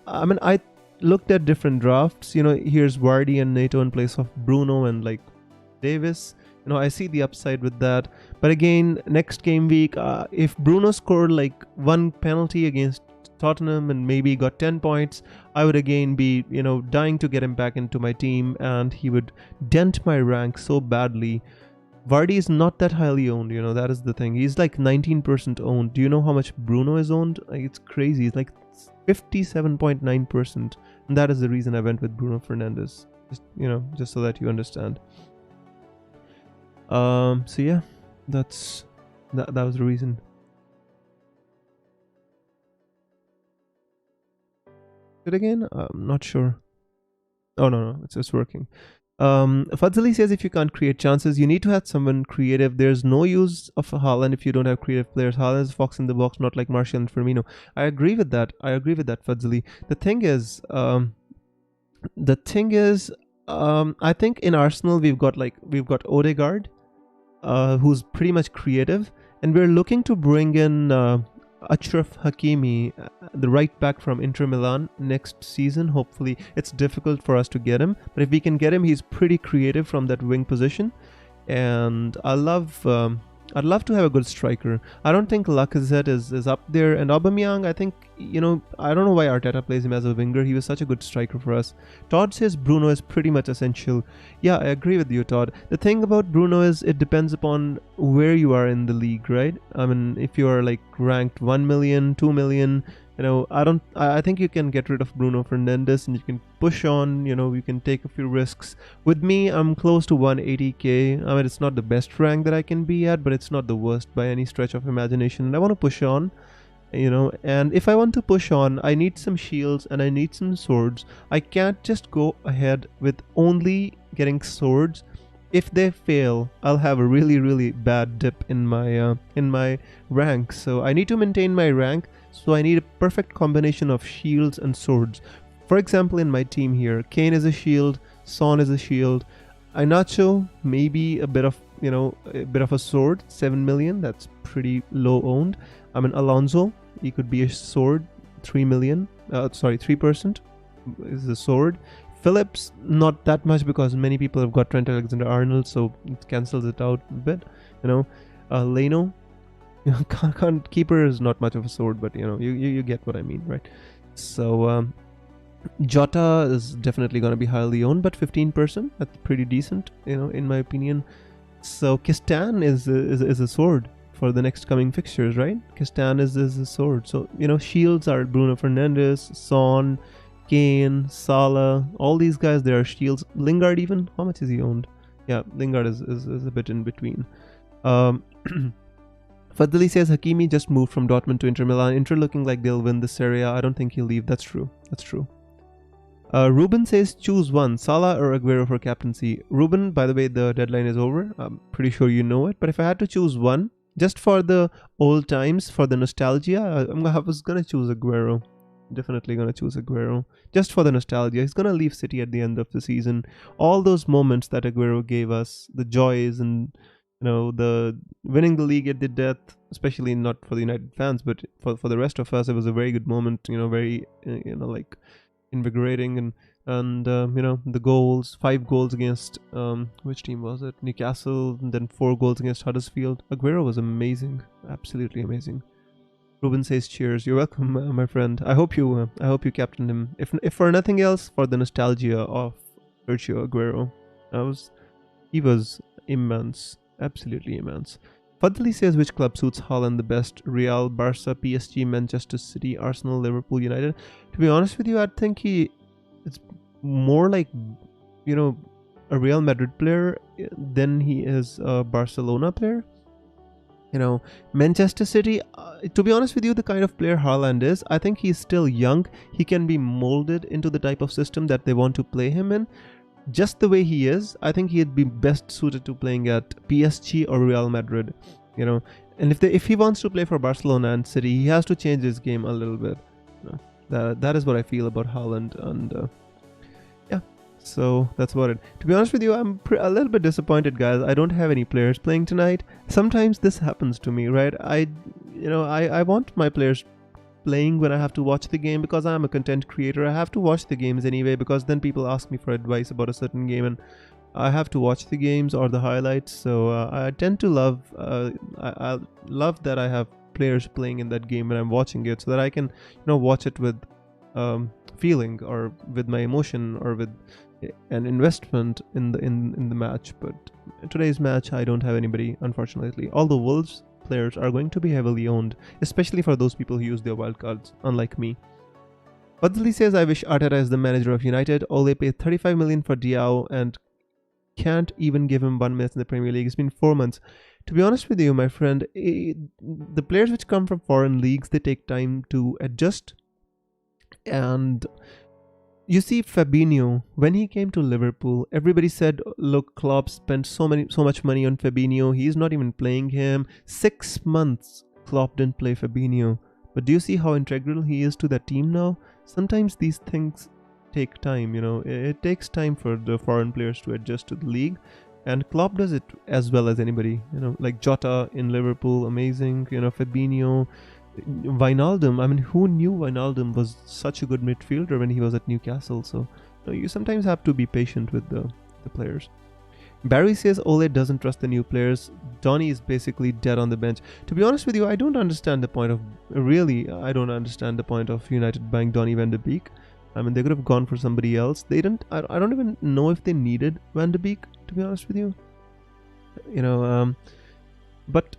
I mean, I looked at different drafts. Here's Vardy and Nato in place of Bruno and Davis. I see the upside with that. But again, next game week, if Bruno scored 1 penalty against Tottenham and maybe got 10 points, I would again be, dying to get him back into my team, and he would dent my rank so badly. Vardy is not that highly owned, that is the thing. He's 19% owned. Do you know how much Bruno is owned? It's crazy. It's 57.9%. And that is the reason I went with Bruno Fernandes. Just so that you understand. So yeah, that was the reason. It again? I'm not sure. Oh no, it's working. Fadzali says, if you can't create chances, you need to have someone creative. There's no use of Haaland if you don't have creative players. Haaland is a fox in the box, not like Martial and Firmino. I agree with that, Fadzali. The thing is, I think in Arsenal we've got Odegaard, who's pretty much creative, and we're looking to bring in Achraf Hakimi, the right back from Inter Milan, next season. Hopefully, it's difficult for us to get him, but if we can get him, he's pretty creative from that wing position. And I love I'd love to have a good striker. I don't think Lacazette is up there, and Aubameyang, I think, I don't know why Arteta plays him as a winger. He was such a good striker for us. Todd says Bruno is pretty much essential. Yeah, I agree with you, Todd. The thing about Bruno is it depends upon where you are in the league, right? I mean, if you are like ranked 1 million, 2 million, I think you can get rid of Bruno Fernandes and you can push on, you can take a few risks. With me, I'm close to 180k. I mean, it's not the best rank that I can be at, but it's not the worst by any stretch of imagination. And I want to push on, and if I want to push on, I need some shields and I need some swords. I can't just go ahead with only getting swords. If they fail, I'll have a really, really bad dip in my rank. So I need to maintain my rank. So I need a perfect combination of shields and swords. For example, in my team here, Kane is a shield, Son is a shield, Inacho maybe a bit of a sword, 7 million. That's pretty low owned. I mean, Alonso, he could be a sword, 3 million. 3% is a sword. Phillips, not that much because many people have got Trent Alexander-Arnold, so it cancels it out a bit. Leno, keeper is not much of a sword, but you get what I mean, right? So Jota is definitely going to be highly owned, but 15%, that's pretty decent, in my opinion. So Kistan is a sword for the next coming fixtures, right? Kistan is a sword. So shields are Bruno Fernandes, Son, Kane, Salah, all these guys, they are shields. Lingard even, how much is he owned? Yeah, Lingard is a bit in between. Fadli says Hakimi just moved from Dortmund to Inter Milan. Inter looking like they'll win the Serie A. I don't think he'll leave. That's true. Ruben says choose one, Salah or Aguero for captaincy. Ruben, by the way, the deadline is over. I'm pretty sure you know it. But if I had to choose one, just for the old times, for the nostalgia, I was going to choose Aguero. Definitely going to choose Aguero. Just for the nostalgia. He's going to leave City at the end of the season. All those moments that Aguero gave us, the joys and the winning the league at the death, especially not for the United fans, but for the rest of us, it was a very good moment. Very like invigorating, and the goals, 5 goals against which team was it? Newcastle, and then 4 goals against Huddersfield. Aguero was amazing, absolutely amazing. Ruben says cheers. You're welcome, my friend. I hope you captained him. If for nothing else, for the nostalgia of Sergio Aguero. He was immense. Absolutely immense. Fadli says which club suits Haaland the best? Real, Barca, PSG, Manchester City, Arsenal, Liverpool, United. To be honest with you, I think it's more like a Real Madrid player than he is a Barcelona player. Manchester City, to be honest with you, the kind of player Haaland is, I think he's still young. He can be molded into the type of system that they want to play him in. Just the way he is, I think he'd be best suited to playing at PSG or Real Madrid, and if he wants to play for Barcelona and City, he has to change his game a little bit. That is what I feel about Haaland, and so that's about it. To be honest with you, I'm a little bit disappointed, guys. I don't have any players playing tonight. Sometimes this happens to me, right? I want my players playing when I have to watch the game, because I'm a content creator. I have to watch the games anyway, because then people ask me for advice about a certain game and I have to watch the games or the highlights. So I tend to love I love that I have players playing in that game when I'm watching it, so that I can watch it with feeling, or with my emotion, or with an investment in the match. But in today's match, I don't have anybody, unfortunately. All the Wolves players are going to be heavily owned, especially for those people who use their wildcards, unlike me. Fadli says, I wish Arteta is the manager of United. Ole paid 35 million for Diao and can't even give him 1 minute in the Premier League. It's been 4 months. To be honest with you, my friend, the players which come from foreign leagues, they take time to adjust. And you see, Fabinho, when he came to Liverpool, everybody said, look, Klopp spent so much money on Fabinho. He's not even playing him. 6 months Klopp didn't play Fabinho. But do you see how integral he is to that team now? Sometimes these things take time, It takes time for the foreign players to adjust to the league. And Klopp does it as well as anybody, like Jota in Liverpool, amazing, Fabinho. Wijnaldum, I mean, who knew Wijnaldum was such a good midfielder when he was at Newcastle? So you sometimes have to be patient with the players. Barry says Ole doesn't trust the new players. Donny is basically dead on the bench. To be honest with you, I don't understand the point of... Really, I don't understand the point of United buying Donny van de Beek. I mean, they could have gone for somebody else. They didn't... I don't even know if they needed Van de Beek, to be honest with you. You know, but,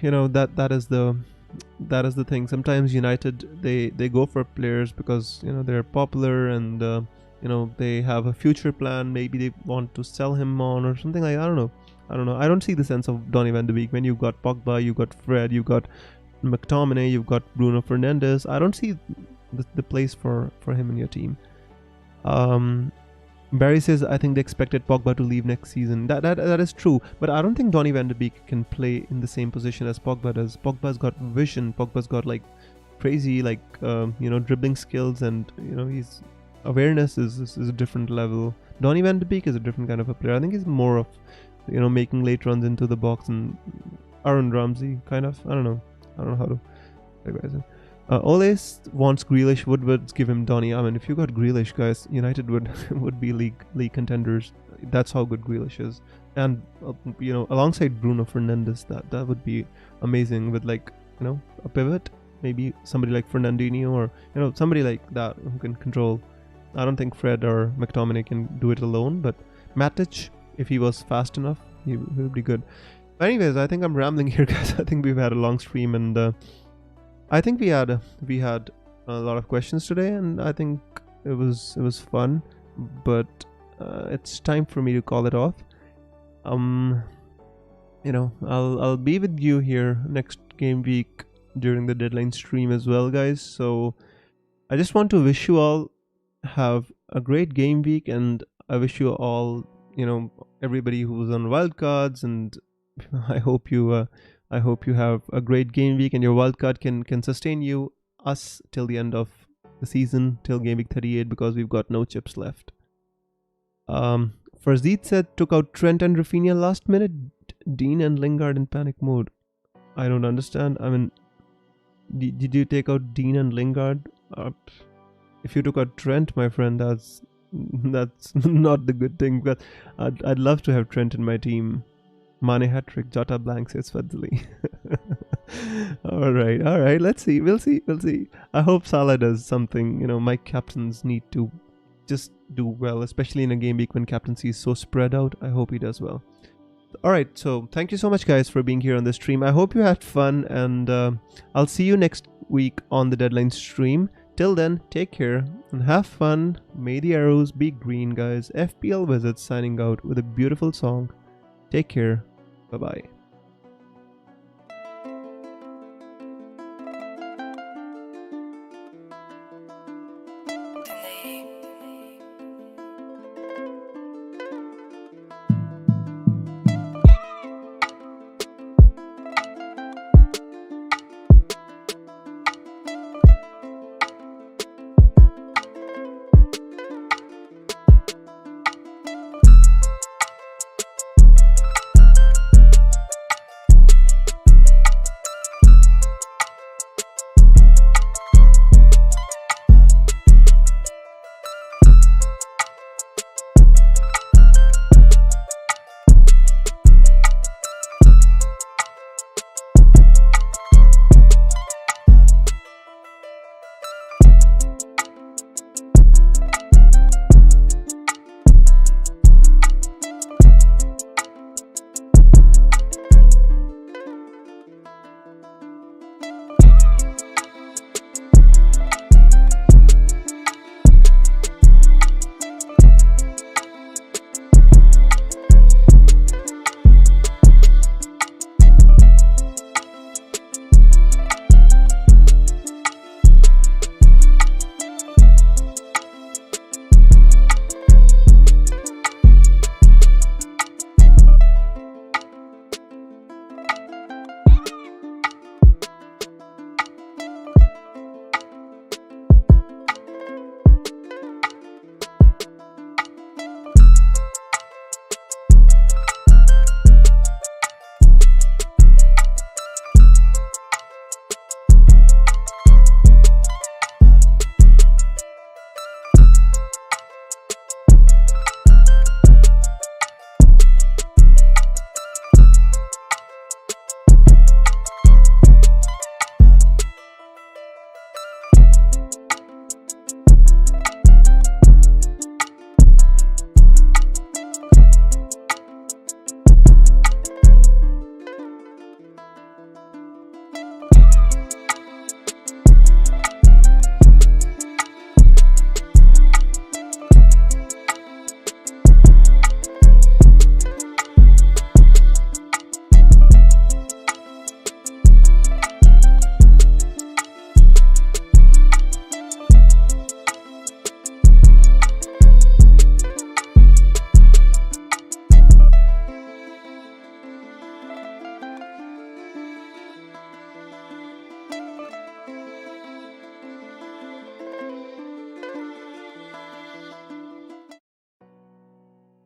you know, that is the thing. Sometimes United, they go for players because, you know, they're popular and... you know, they have a future plan. Maybe they want to sell him on or something like that. I don't know. I don't see the sense of Donny van de Beek when you've got Pogba, you've got Fred, you've got McTominay, you've got Bruno Fernandes. I don't see the place for him in your team. Barry says, I think they expected Pogba to leave next season. That is true, but I don't think Donny van de Beek can play in the same position as Pogba does. Pogba's got vision. Pogba's got like crazy like you know, dribbling skills, and you know, he's awareness is a different level. Donny van de Beek is a different kind of a player. I think he's more of, you know, making late runs into the box and Aaron Ramsey kind of. I don't know how to categorize it. Ole wants Grealish. Woodward's give him Donny. I mean, if you got Grealish, guys, United would be league contenders. That's how good Grealish is. And you know, alongside Bruno Fernandes, that would be amazing with, like, you know, a pivot, maybe somebody like Fernandinho, or you know, somebody like that who can control. I don't think Fred or McTominay can do it alone, but Matic, if he was fast enough, he would be good. But anyways, I think I'm rambling here, guys. I think we've had a long stream, and I think we had a lot of questions today, and I think it was fun. But it's time for me to call it off. You know, I'll be with you here next game week during the deadline stream as well, guys. So I just want to wish you all have a great game week, and I wish you all, you know, everybody who's on wildcards, and I hope you have a great game week, and your wildcard can sustain us till the end of the season, till game week 38, because we've got no chips left. Farzid said took out Trent and Rafinha last minute. Dean and Lingard in panic mode. I don't understand. I mean, did you take out Dean and Lingard? If you took out Trent, my friend, that's not the good thing. But I'd love to have Trent in my team. Mane hat-trick, Jota blank, says Fadzli. all right. Let's see. We'll see. I hope Salah does something. You know, my captains need to just do well, especially in a game week when captaincy is so spread out. I hope he does well. Alright, so thank you so much, guys, for being here on the stream. I hope you had fun, and I'll see you next week on the deadline stream. Till then, take care and have fun. May the arrows be green, guys. FPL Wizards signing out with a beautiful song. Take care. Bye-bye.